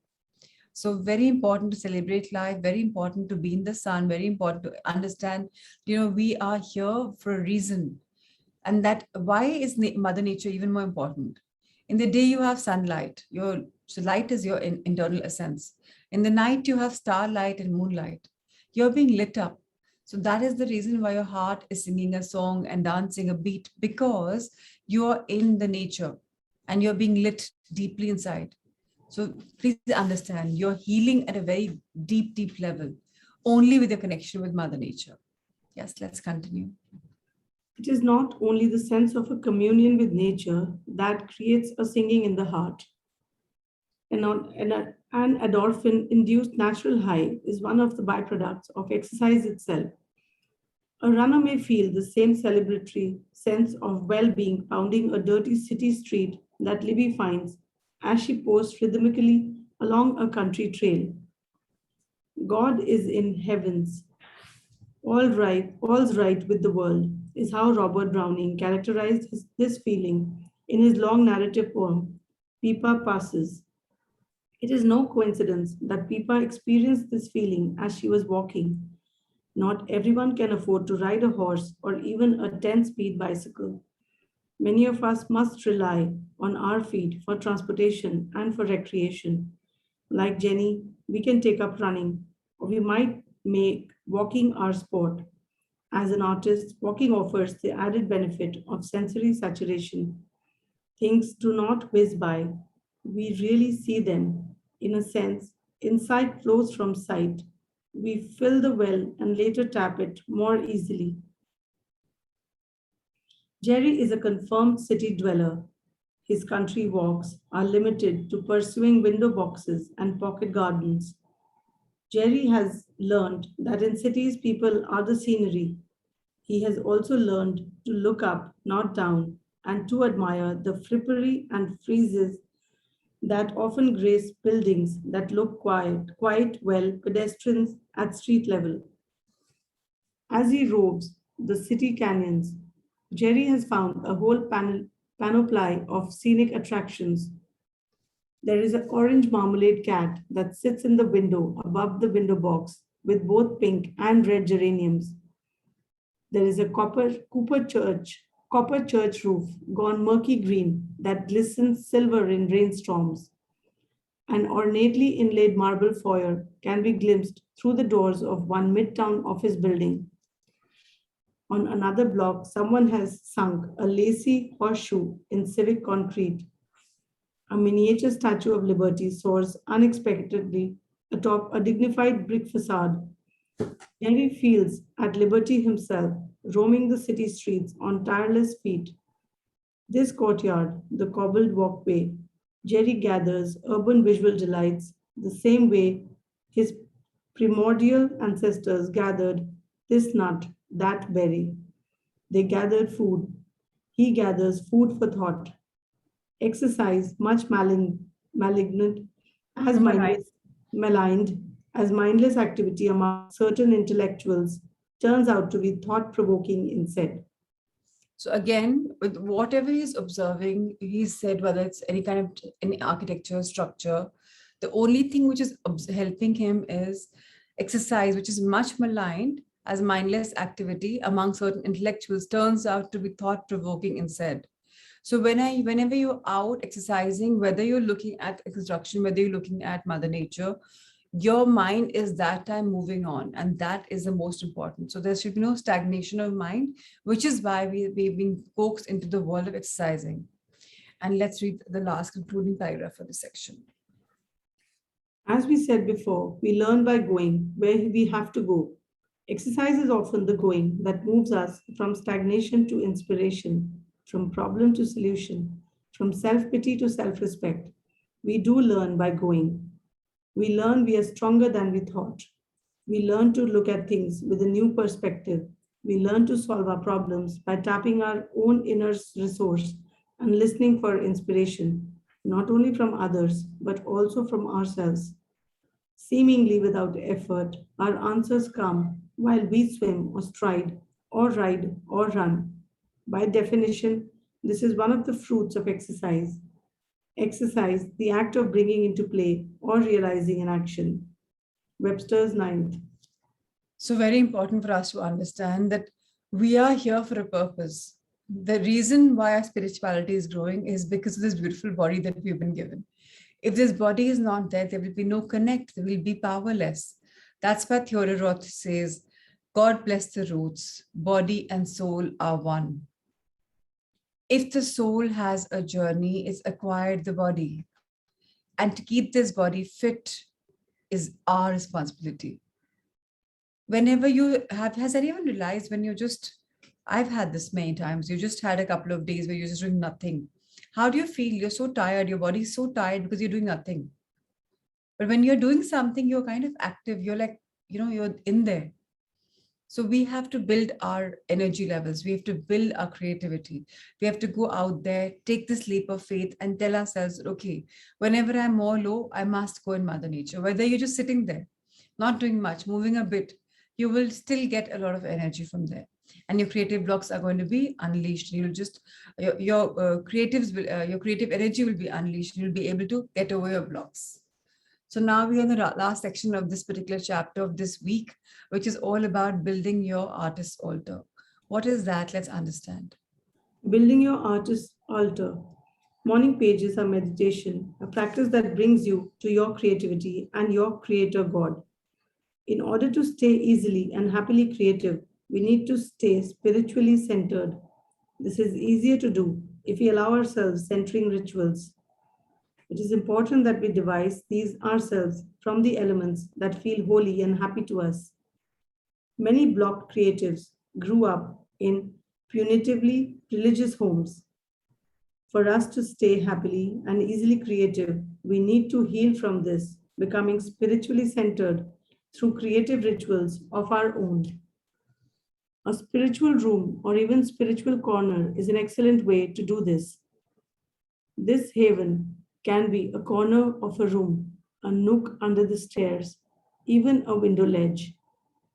So very important to celebrate life, very important to be in the sun, very important to understand, we are here for a reason. And that why is Mother Nature even more important? In the day you have sunlight, so light is your internal essence. In the night you have starlight and moonlight. You're being lit up. So that is the reason why your heart is singing a song and dancing a beat, because you're in the nature and you're being lit deeply inside. So please understand, you're healing at a very deep, deep level, only with your connection with Mother Nature. Yes, let's continue. It is not only the sense of a communion with nature that creates a singing in the heart. An endorphin-induced natural high is one of the byproducts of exercise itself. A runner may feel the same celebratory sense of well-being pounding a dirty city street that Libby finds as she posts rhythmically along a country trail. God is in heavens. All's right with the world is how Robert Browning characterized this feeling in his long narrative poem, Pippa Passes. It is no coincidence that Pippa experienced this feeling as she was walking. Not everyone can afford to ride a horse or even a 10-speed bicycle. Many of us must rely on our feet for transportation and for recreation. Like Jenny, we can take up running, or we might make walking our sport. As an artist, walking offers the added benefit of sensory saturation. Things do not whiz by. We really see them. In a sense, insight flows from sight. We fill the well and later tap it more easily. Jerry is a confirmed city dweller. His country walks are limited to pursuing window boxes and pocket gardens. Jerry has learned that in cities, people are the scenery. He has also learned to look up, not down, and to admire the frippery and friezes that often grace buildings that look quite well pedestrians at street level. As he roves the city canyons, Jerry has found a whole panoply of scenic attractions. There is an orange marmalade cat that sits in the window above the window box with both pink and red geraniums. There is a copper church roof gone murky green that glistens silver in rainstorms. An ornately inlaid marble foyer can be glimpsed through the doors of one midtown office building. On another block, someone has sunk a lacy horseshoe in civic concrete. A miniature Statue of Liberty soars unexpectedly atop a dignified brick facade. Henry feels at liberty himself, roaming the city streets on tireless feet. This courtyard, the cobbled walkway, Jerry gathers urban visual delights the same way his primordial ancestors gathered this nut, that berry. They gathered food. He gathers food for thought. Exercise, much malignant as maligned as mindless activity among certain intellectuals, turns out to be thought-provoking instead. So again, with whatever he's observing, he said whether it's any kind of any architecture, structure, the only thing which is helping him is exercise, which is much maligned as mindless activity among certain intellectuals, turns out to be thought-provoking instead. So whenever you're out exercising, whether you're looking at construction, whether you're looking at Mother Nature, your mind is that time moving on, and that is the most important. So there should be no stagnation of mind, which is why we've been coaxed into the world of exercising. And let's read the last concluding paragraph for this section. As we said before, we learn by going where we have to go. Exercise is often the going that moves us from stagnation to inspiration, from problem to solution, from self-pity to self-respect. We do learn by going. We learn we are stronger than we thought. We learn to look at things with a new perspective. We learn to solve our problems by tapping our own inner resource and listening for inspiration, not only from others, but also from ourselves. Seemingly without effort, our answers come while we swim or stride or ride or run. By definition, this is one of the fruits of exercise. Exercise, the act of bringing into play or realizing an action. Webster's 9th. So very important for us to understand that we are here for a purpose. The reason why our spirituality is growing is because of this beautiful body that we've been given. If this body is not there, there will be no connect, there will be powerless. That's why Theodore Roth says, God bless the roots, body and soul are one. If the soul has a journey, it's acquired the body. And to keep this body fit is our responsibility. Whenever you have, has anyone realized when you're just, I've had this many times, you just had a couple of days where you're just doing nothing. How do you feel? You're so tired, your body's so tired because you're doing nothing. But when you're doing something, you're kind of active, you're like, you're in there. So we have to build our energy levels. We have to build our creativity. We have to go out there, take this leap of faith and tell ourselves, okay, whenever I'm more low, I must go in Mother Nature. Whether you're just sitting there, not doing much, moving a bit, you will still get a lot of energy from there. And your creative blocks are going to be unleashed. You'll just, your creative energy will be unleashed. You'll be able to get over your blocks. So now we are in the last section of this particular chapter of this week, which is all about building your artist's altar. What is that? Let's understand. Building your artist's altar. Morning pages are meditation, a practice that brings you to your creativity and your creator God. In order to stay easily and happily creative, we need to stay spiritually centered. This is easier to do if we allow ourselves centering rituals. It is important that we devise these ourselves from the elements that feel holy and happy to us. Many blocked creatives grew up in punitively religious homes. For us to stay happily and easily creative, we need to heal from this, becoming spiritually centered through creative rituals of our own. A spiritual room or even spiritual corner is an excellent way to do this. This haven can be a corner of a room, a nook under the stairs, even a window ledge.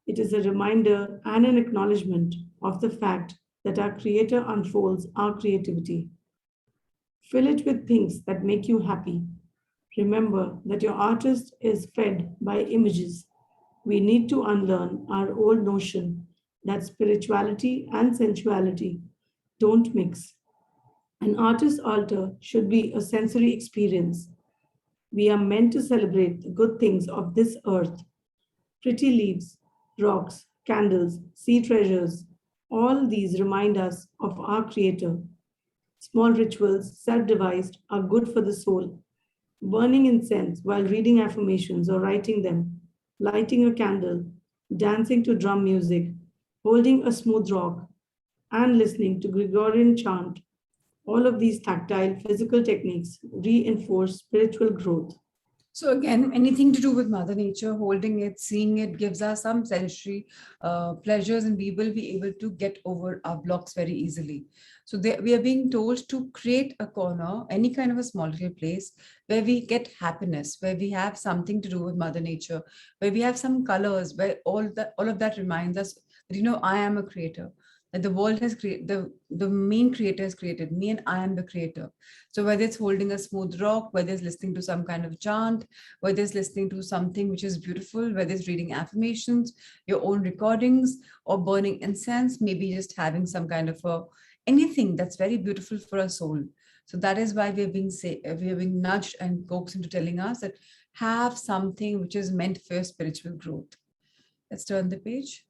It is a reminder and an acknowledgement of the fact that our Creator unfolds our creativity. Fill it with things that make you happy. Remember that your artist is fed by images. We need to unlearn our old notion that spirituality and sensuality don't mix. An artist's altar should be a sensory experience. We are meant to celebrate the good things of this earth: pretty leaves, rocks, candles, sea treasures. All these remind us of our Creator. Small rituals, self devised, are good for the soul. Burning incense while reading affirmations or writing them, lighting a candle, dancing to drum music, holding a smooth rock, and listening to Gregorian chant. All of these tactile physical techniques reinforce spiritual growth. So again, anything to do with Mother Nature, holding it, seeing it gives us some sensory pleasures, and we will be able to get over our blocks very easily. So we are being told to create a corner, any kind of a small little place where we get happiness, where we have something to do with Mother Nature, where we have some colors, where all of that reminds us that, I am a creator. That the world has created, the main creator has created me, and I am the creator. So whether it's holding a smooth rock, whether it's listening to some kind of chant, whether it's listening to something which is beautiful, whether it's reading affirmations, your own recordings, or burning incense, maybe just having some kind of anything that's very beautiful for our soul. So that is why we are being nudged and coaxed into telling us that have something which is meant for spiritual growth. Let's turn the page.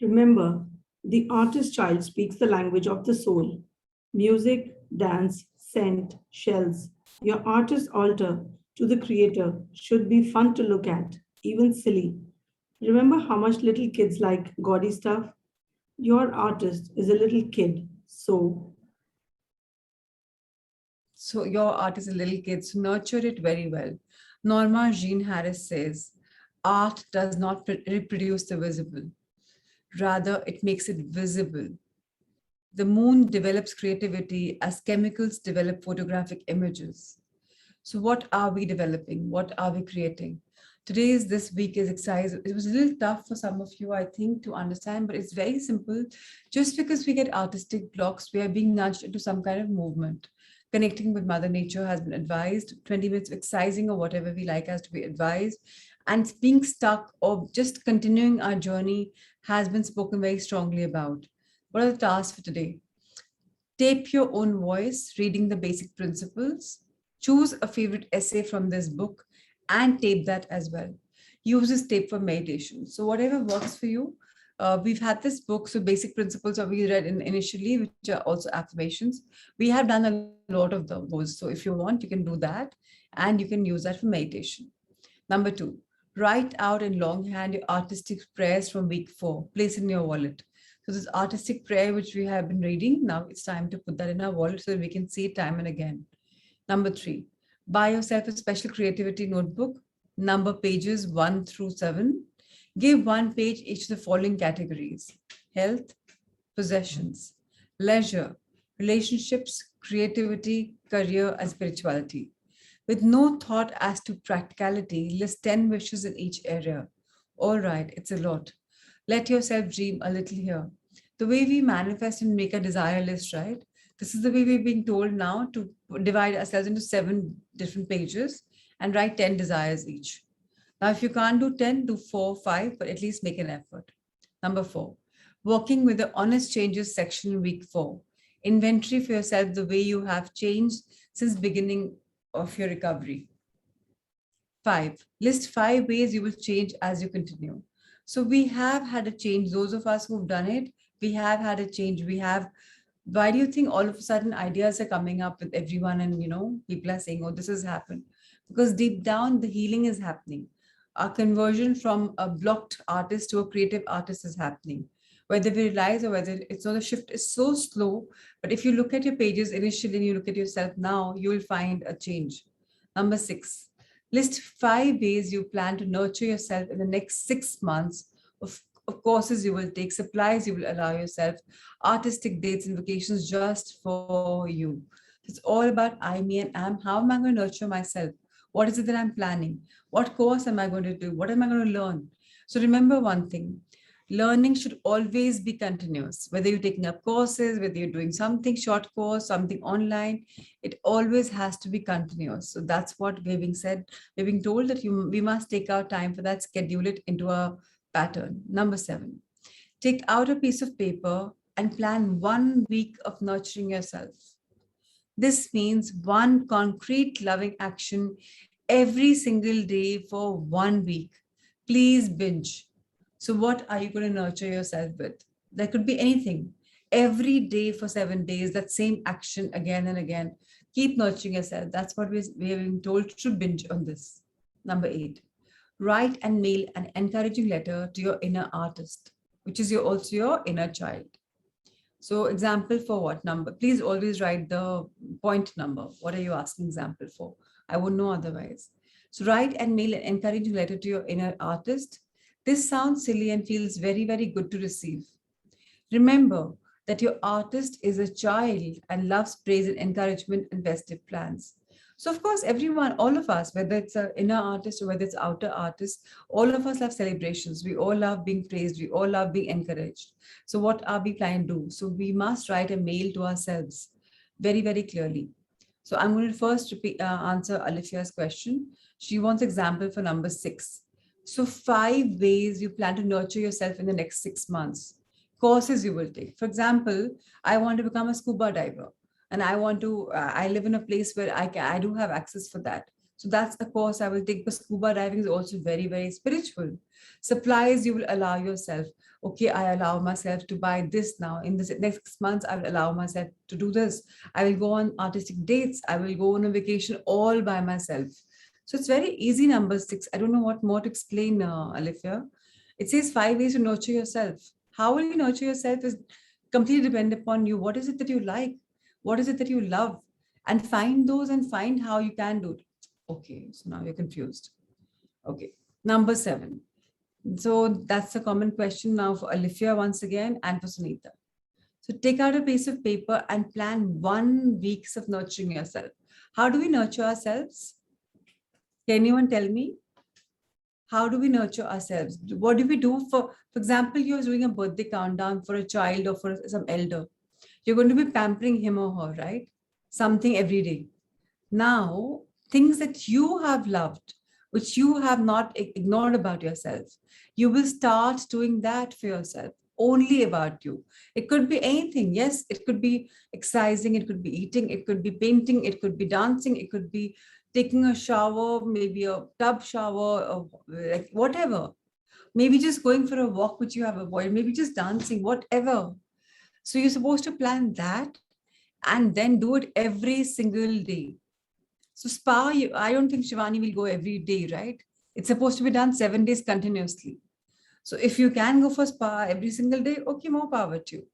Remember, the artist child speaks the language of the soul. Music, dance, scent, shells. Your artist's altar to the Creator should be fun to look at, even silly. Remember how much little kids like gaudy stuff? Your artist is a little kid, so your art is a little kid, so nurture it very well. Norma Jean Harris says, art does not reproduce the visible. Rather, it makes it visible. The moon develops creativity as chemicals develop photographic images. So what are we developing? What are we creating? This week is exercise. It was a little tough for some of you, I think, to understand, but it's very simple. Just because we get artistic blocks, we are being nudged into some kind of movement. Connecting with Mother Nature has been advised, 20 minutes of exercising or whatever we like has to be advised. And being stuck or just continuing our journey has been spoken very strongly about. What are the tasks for today? Tape your own voice, reading the basic principles. Choose a favorite essay from this book and tape that as well. Use this tape for meditation. So whatever works for you. We've had this book, so basic principles we read initially, which are also affirmations. We have done a lot of those. So if you want, you can do that and you can use that for meditation. Number 2, write out in longhand your artistic prayers from week 4. Place in your wallet. So this artistic prayer, which we have been reading, now it's time to put that in our wallet so that we can see it time and again. Number 3, buy yourself a special creativity notebook, number pages 1 through 7. Give 1 page each to the following categories: health, possessions, leisure, relationships, creativity, career, and spirituality. With no thought as to practicality, list 10 wishes in each area. All right, it's a lot. Let yourself dream a little here. The way we manifest and make a desire list, right? This is the way we're being told now to divide ourselves into 7 different pages and write 10 desires each. Now, if you can't do 10, do 4, 5, but at least make an effort. Number 4, working with the honest changes section in week 4. Inventory for yourself the way you have changed since beginning of your recovery. 5, list 5 ways you will change as you continue. So we have had a change. Those of us who've done it, we have had a change. Why do you think all of a sudden ideas are coming up with everyone and, people are saying, oh, this has happened? Because deep down, the healing is happening. Our conversion from a blocked artist to a creative artist is happening. Whether we realize or whether it's not, the shift is so slow. But if you look at your pages initially and you look at yourself now, you will find a change. Number 6, list 5 ways you plan to nurture yourself in the next 6 months of courses you will take, supplies you will allow yourself, artistic dates and vacations just for you. It's all about I, me, and am. How am I going to nurture myself? What is it that I'm planning? What course am I going to do? What am I going to learn? So remember one thing, learning should always be continuous. Whether you're taking up courses, whether you're doing something short course, something online, it always has to be continuous. So that's what we're being said. We're being told that we must take our time for that, schedule it into a pattern. Number 7, take out a piece of paper and plan 1 week of nurturing yourself. This means one concrete loving action every single day for 1 week. Please binge. So what are you going to nurture yourself with? There could be anything. Every day for 7 days, that same action again and again. Keep nurturing yourself. That's what we're being told to binge on this. Number 8, write and mail an encouraging letter to your inner artist, which is also your inner child. So example for what number? Please always write the point number. What are you asking example for? I won't know otherwise. So write and mail an encouraging letter to your inner artist. This sounds silly and feels very, very good to receive. Remember that your artist is a child and loves praise and encouragement and festive plans. So of course, everyone, all of us, whether it's an inner artist or whether it's outer artist, all of us love celebrations. We all love being praised. We all love being encouraged. So what are we planning to do? So we must write a mail to ourselves very, very clearly. So I'm going to first answer Alifia's question. She wants example for number 6. So 5 ways you plan to nurture yourself in the next 6 months. Courses you will take. For example, I want to become a scuba diver. And I want to, I live in a place where I do have access for that. So that's a course I will take, but scuba diving is also very, very spiritual. Supplies you will allow yourself. Okay, I allow myself to buy this now. In the next 6 months, I will allow myself to do this. I will go on artistic dates. I will go on a vacation all by myself. So it's very easy, number 6. I don't know what more to explain, Alifia. It says 5 ways to nurture yourself. How will you nurture yourself is completely dependent upon you. What is it that you like? What is it that you love? And find those and find how you can do it. Okay, so now you're confused. Okay, number 7. So that's a common question now for Alifia once again and for Sunita. So take out a piece of paper and plan 1 week of nurturing yourself. How do we nurture ourselves? Can anyone tell me? How do we nurture ourselves? What do we do for example, you're doing a birthday countdown for a child or for some elder. You're going to be pampering him or her, right? Something every day. Now, things that you have loved, which you have not ignored about yourself, you will start doing that for yourself, only about you. It could be anything. Yes, it could be exercising, it could be eating, it could be painting, it could be dancing, it could be taking a shower, maybe a tub shower, or like whatever. Maybe just going for a walk, which you have avoided, maybe just dancing, whatever. So you're supposed to plan that and then do it every single day. So spa, I don't think Shivani will go every day, right? It's supposed to be done 7 days continuously. So if you can go for spa every single day, okay, more power to you.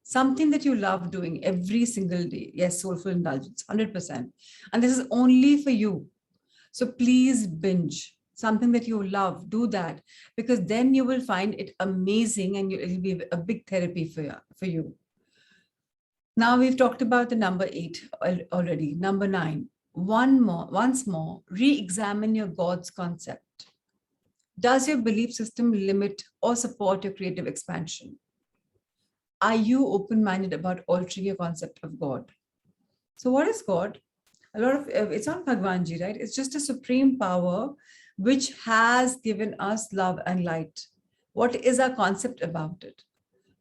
Something that you love doing every single day. Yes, soulful indulgence, 100%. And this is only for you. So please binge. Something that you love, do that, because then you will find it amazing and it will be a big therapy for you. Now we've talked about the number 8 already. Number 9, once more, re-examine your God's concept. Does your belief system limit or support your creative expansion? Are you open-minded about altering your concept of God? So what is God? A lot of it's not Bhagwanji, right? It's just a supreme power which has given us love and light. What is our concept about it?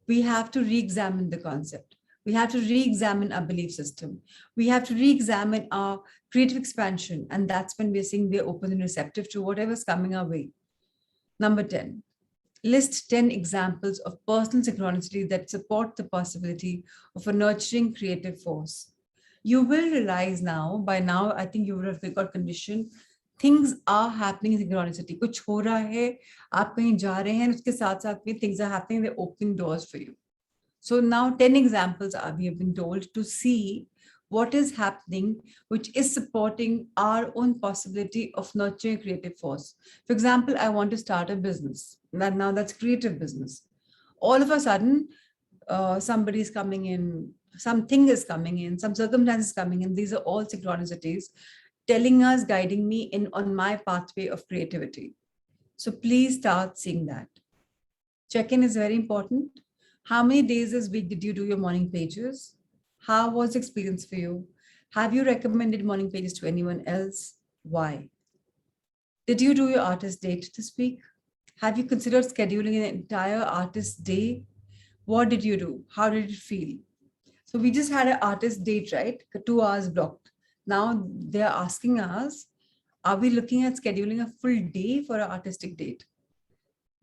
We have to re-examine the concept. We have to re-examine our belief system. We have to re-examine our creative expansion. And that's when we're saying we're open and receptive to whatever's coming our way. Number 10, list 10 examples of personal synchronicity that support the possibility of a nurturing creative force. You will realize now, by now, I think you would have got conditioned, things are happening in synchronicity. कुछ हो रहा है, आप कहीं जा रहे हैं, उसके साथ-साथ में things are happening, they're opening doors for you. So now 10 examples we have been told to see what is happening, which is supporting our own possibility of nurturing creative force. For example, I want to start a business. Now that's creative business. All of a sudden, somebody's coming in, something is coming in, some circumstances coming in. These are all synchronicities telling us, guiding me in on my pathway of creativity. So please start seeing that. Check-in is very important. How many days this week did you do your morning pages? How was the experience for you? Have you recommended morning pages to anyone else? Why? Did you do your artist date this week? Have you considered scheduling an entire artist day? What did you do? How did it feel? So we just had an artist date, right? 2 hours blocked. Now they're asking us, are we looking at scheduling a full day for an artistic date?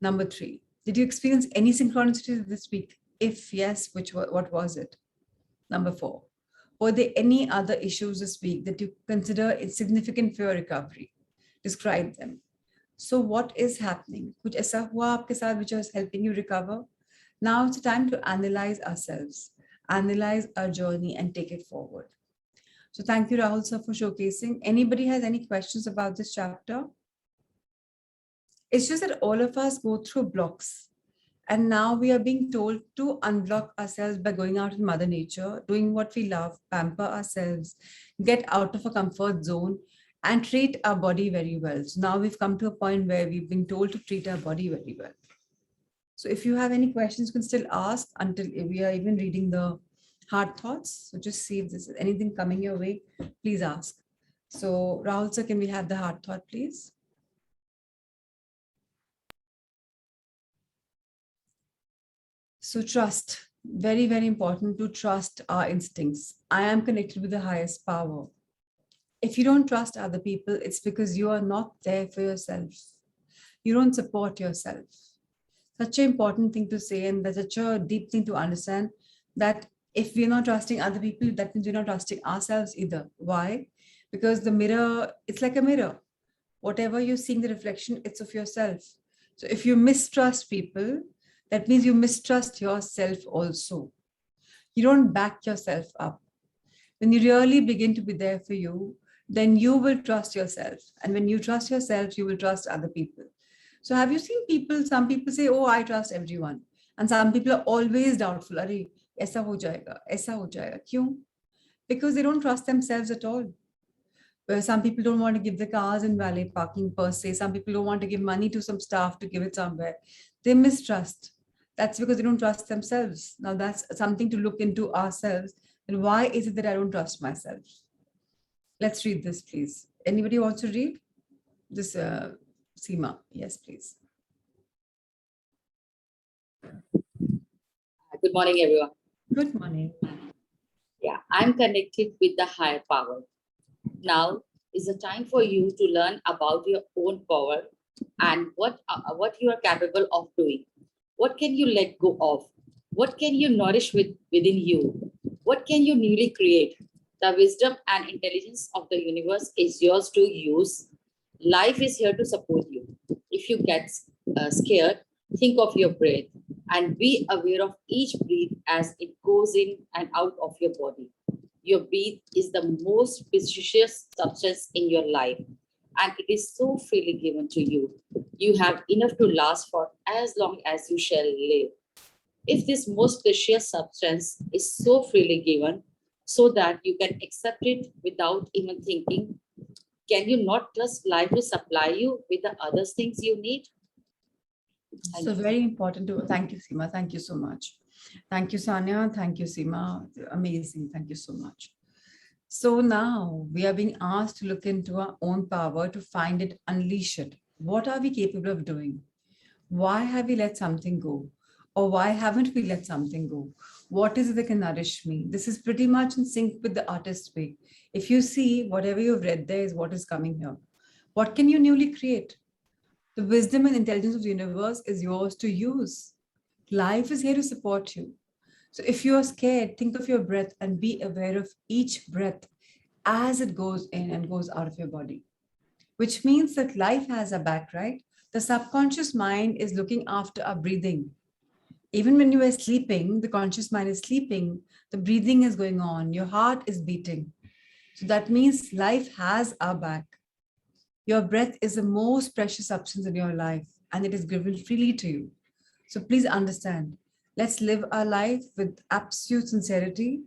Number 3, did you experience any synchronicity this week? If yes, what was it? Number 4, were there any other issues this week that you consider insignificant for your recovery? Describe them. So what is happening? Kuch aisa hua aapke saath which is helping you recover? Now it's time to analyze ourselves, analyze our journey and take it forward. So thank you, Rahul sir, for showcasing. Anybody has any questions about this chapter? It's just that all of us go through blocks. And now we are being told to unblock ourselves by going out in Mother Nature, doing what we love, pamper ourselves, get out of a comfort zone and treat our body very well. So now we've come to a point where we've been told to treat our body very well. So if you have any questions, you can still ask until we are even reading the heart thoughts. So just see if there's anything coming your way, please ask. So Rahul sir, can we have the heart thought, please? So trust, very, very important to trust our instincts. I am connected with the highest power. If you don't trust other people, it's because you are not there for yourself. You don't support yourself. Such an important thing to say, and that's such a deep thing to understand, that if we're not trusting other people, that means we're not trusting ourselves either. Why? Because the mirror, it's like a mirror. Whatever you're seeing the reflection, it's of yourself. So if you mistrust people, that means you mistrust yourself also. You don't back yourself up. When you really begin to be there for you, then you will trust yourself. And when you trust yourself, you will trust other people. So have you seen people, some people say, oh, I trust everyone. And some people are always doubtful. Are, aisa ho jayega, aisa ho jayega. Kyun? Because they don't trust themselves at all. Where some people don't want to give the cars in valet parking per se. Some people don't want to give money to some staff to give it somewhere. They mistrust. That's because they don't trust themselves. Now that's something to look into ourselves. And why is it that I don't trust myself? Let's read this, please. Anybody wants to read? This Seema. Yes, please. Good morning, everyone. Good morning. Yeah, I'm connected with the higher power. Now is the time for you to learn about your own power and what you are capable of doing. What can you let go of? What can you nourish within you? What can you newly create? The wisdom and intelligence of the universe is yours to use. Life is here to support you. If you get scared, think of your breath and be aware of each breath as it goes in and out of your body. Your breath is the most precious substance in your life, and it is so freely given to you. You have enough to last for as long as you shall live. If this most precious substance is so freely given, so that you can accept it without even thinking, can you not trust life to supply you with the other things you need? So very important to, thank you, Seema. Thank you so much. Thank you, Sanya. Thank you, Seema. Amazing. Thank you so much. So now we are being asked to look into our own power to find it, unleash it. What are we capable of doing? Why have we let something go? Or why haven't we let something go? What is it that can nourish me? This is pretty much in sync with the artist way. If you see, whatever you've read there is what is coming here. What can you newly create? The wisdom and intelligence of the universe is yours to use. Life is here to support you. So if you are scared, think of your breath and be aware of each breath as it goes in and goes out of your body, which means that life has a back, right? The subconscious mind is looking after our breathing. Even when you are sleeping, the conscious mind is sleeping, the breathing is going on, your heart is beating. So that means life has our back. Your breath is the most precious substance in your life, and it is given freely to you. So please understand, let's live our life with absolute sincerity.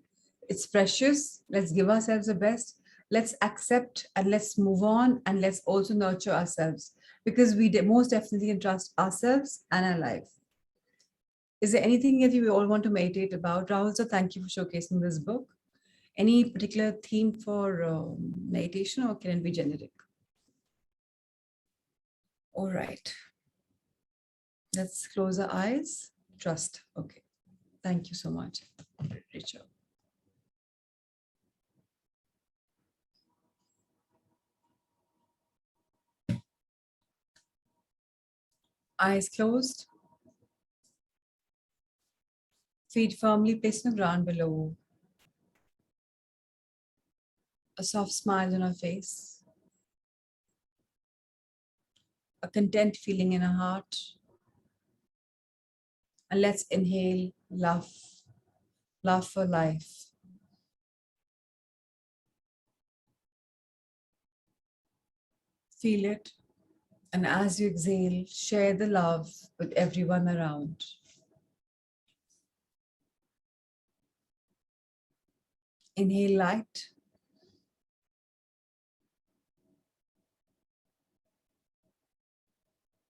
It's precious. Let's give ourselves the best. Let's accept and let's move on, and let's also nurture ourselves, because we most definitely can trust ourselves and our life. Is there anything that you all want to meditate about? Rahul, so thank you for showcasing this book. Any particular theme for meditation, or can it be generic? All right. Let's close our eyes. Trust. Okay. Thank you so much, Rachel. Eyes closed. Feet firmly placed on the ground below. A soft smile on our face. A content feeling in our heart. And let's inhale love. Love for life. Feel it. And as you exhale, share the love with everyone around. Inhale light.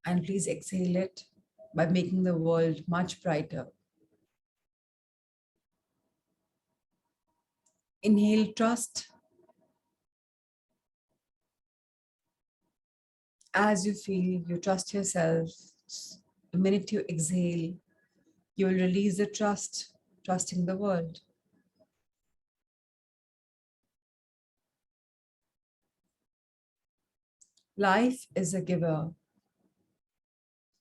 And please exhale it by making the world much brighter. Inhale trust. As you feel, you trust yourself. The minute you exhale, you will release the trust, trusting the world. Life is a giver.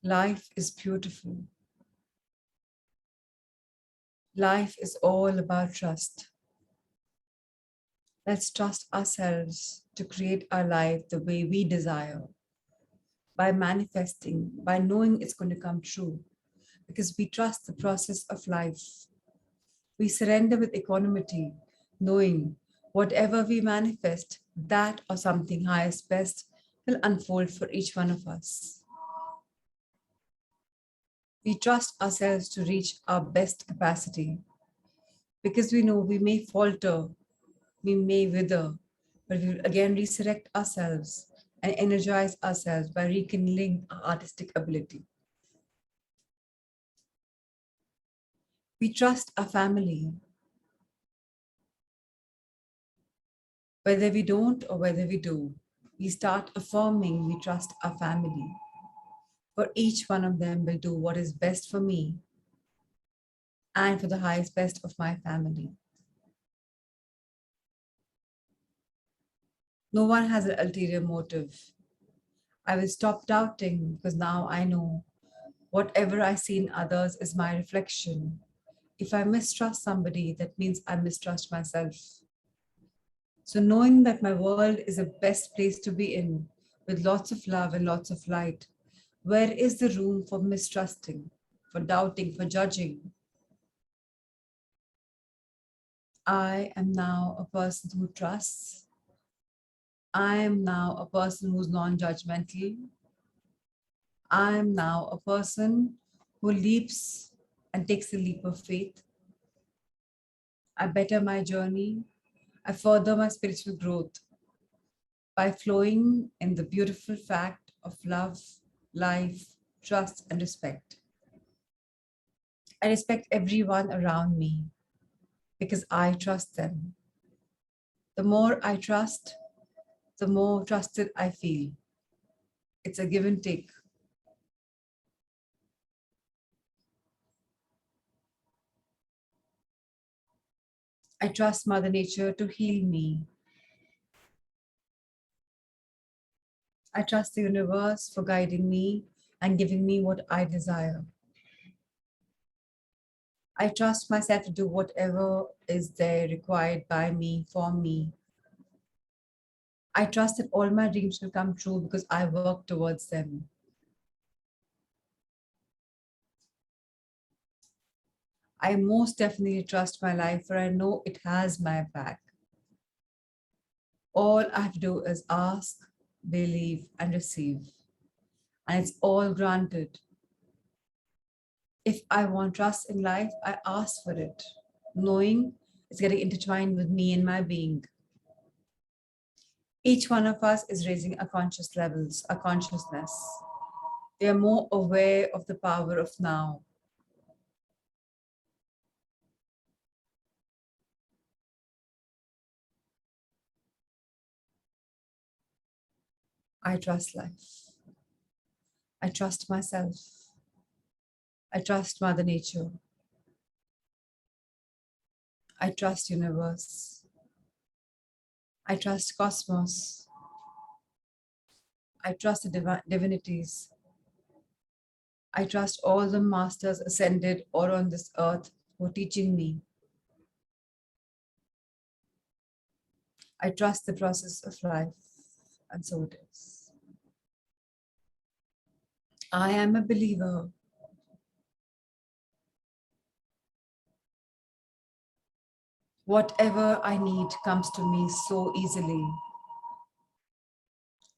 Life is beautiful. Life is all about trust. Let's trust ourselves to create our life the way we desire, by manifesting, by knowing it's going to come true, because we trust the process of life. We surrender with equanimity, knowing whatever we manifest, that or something highest best will unfold for each one of us. We trust ourselves to reach our best capacity, because we know we may falter, we may wither, but we will again resurrect ourselves and energize ourselves by rekindling our artistic ability. We trust our family. Whether we don't or whether we do, we start affirming we trust our family. For each one of them will do what is best for me and for the highest best of my family. No one has an ulterior motive. I will stop doubting, because now I know whatever I see in others is my reflection. If I mistrust somebody, that means I mistrust myself. So knowing that my world is the best place to be in, with lots of love and lots of light, where is the room for mistrusting, for doubting, for judging? I am now a person who trusts. I am now a person who's non-judgmental. I am now a person who leaps and takes the leap of faith. I better my journey. I further my spiritual growth by flowing in the beautiful fact of love, life, trust, and respect. I respect everyone around me because I trust them. The more I trust, the more trusted I feel. It's a give and take. I trust Mother Nature to heal me. I trust the universe for guiding me and giving me what I desire. I trust myself to do whatever is there required by me, for me. I trust that all my dreams will come true because I work towards them. I most definitely trust my life, for I know it has my back. All I have to do is ask, believe, and receive. and it's all granted. If I want trust in life, I ask for it, knowing it's getting intertwined with me and my being. Each one of us is raising our conscious levels, our consciousness. We are more aware of the power of now. I trust life. I trust myself. I trust Mother Nature. I trust universe. I trust cosmos. I trust the divinities. I trust all the masters ascended or on this earth who are teaching me. I trust the process of life, and so it is. I am a believer. Whatever I need comes to me so easily.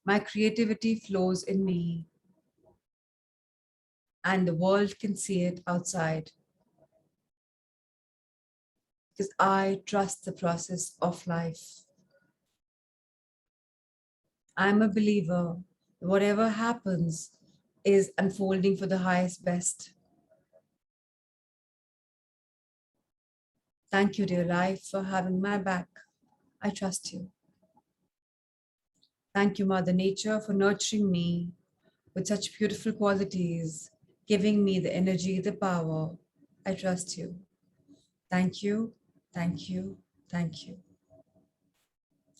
My creativity flows in me, and the world can see it outside. Because I trust the process of life. I'm a believer. Whatever happens is unfolding for the highest best. Thank you, dear life, for having my back. I trust you. Thank you, Mother Nature, for nurturing me with such beautiful qualities, giving me the energy, the power. I trust you. Thank you, thank you, thank you.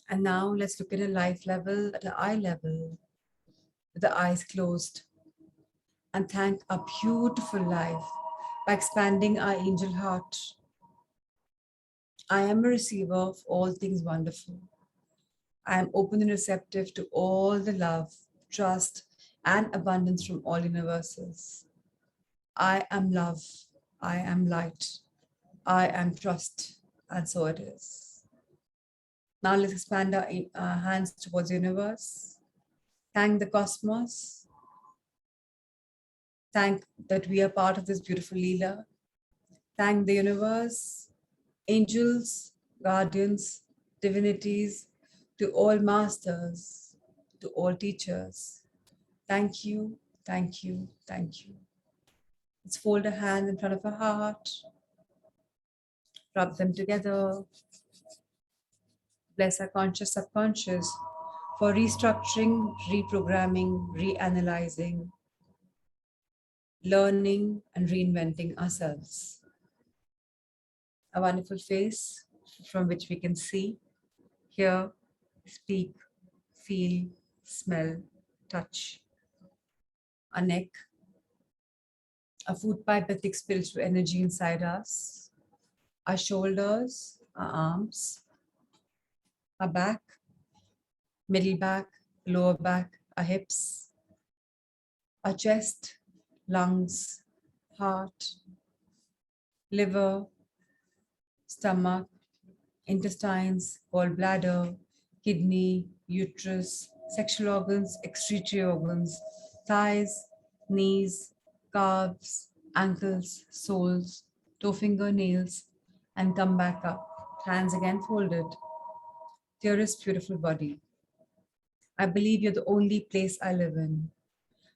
And now let's look at a life level, at an eye level, with the eyes closed, and thank our beautiful life by expanding our angel heart. I am a receiver of all things wonderful. I am open and receptive to all the love, trust, and abundance from all universes. I am love. I am light. I am trust. And so it is. Now let's expand our hands towards the universe. Thank the cosmos. Thank that we are part of this beautiful Leela. Thank the universe, angels, guardians, divinities, to all masters, to all teachers. Thank you, thank you, thank you. Let's fold a hand in front of a heart, rub them together. Bless our conscious subconscious for restructuring, reprogramming, reanalyzing, learning, and reinventing ourselves. A wonderful face from which we can see, hear, speak, feel, smell, touch. A neck, a food pipe that takes spiritual energy inside us. Our shoulders, our arms, our back, middle back, lower back, our hips, our chest, lungs, heart, liver, stomach, intestines, gallbladder, kidney, uterus, sexual organs, excretory organs, thighs, knees, calves, ankles, soles, toe finger nails, and come back up. Hands again folded. Dearest beautiful body, I believe you're the only place I live in,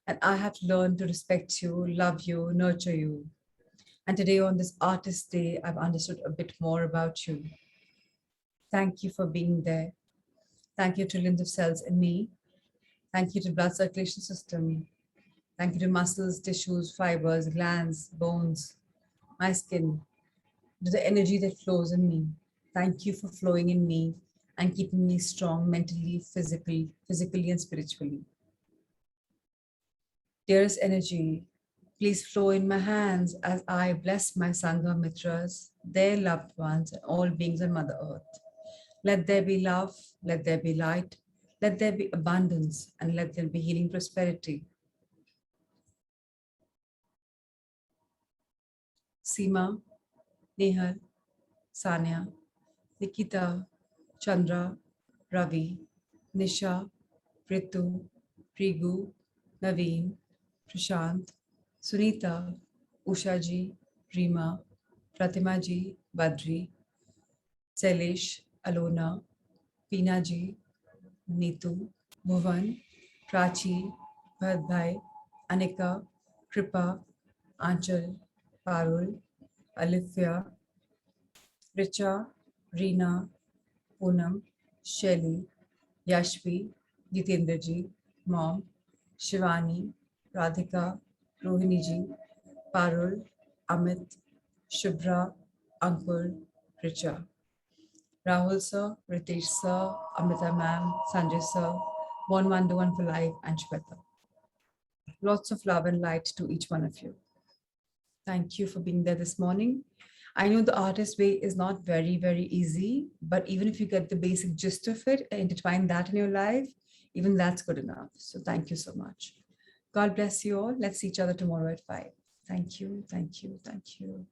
and I have learned to respect you, love you, nurture you. And today on this Artist Day, I've understood a bit more about you. Thank you for being there. Thank you to trillions of cells in me. Thank you to blood circulation system. Thank you to muscles, tissues, fibers, glands, bones, my skin, to the energy that flows in me. Thank you for flowing in me and keeping me strong mentally, physically, and spiritually. Dearest energy, please flow in my hands as I bless my Sangha Mitras, their loved ones, and all beings on Mother Earth. Let there be love, let there be light, let there be abundance, and let there be healing prosperity. Seema, Nehal, Sanya, Nikita, Chandra, Ravi, Nisha, Ritu, Prigu, Naveen, Prashant, Sunita, Usha ji, Rima, Pratima ji, Badri, Sailesh, Alona, Peena ji, Neetu, Bhuvan, Prachi, Bharat Anika, Kripa, Anchal, Parul, Alithya, Richa, Reena, Poonam, Shelly, Yashvi, Jitendra ji, Mom, Shivani, Radhika, Rohini ji, Parul, Amit, Shubhra, Ankur, Richa. Rahul sir, Ritesh sir, Amrita ma'am, Sanjay sir, one for life, and Shweta. Lots of love and light to each one of you. Thank you for being there this morning. I know the artist way is not very, very easy, but even if you get the basic gist of it and intertwine that in your life, even that's good enough. So thank you so much. God bless you all. Let's see each other tomorrow at 5. Thank you. Thank you. Thank you.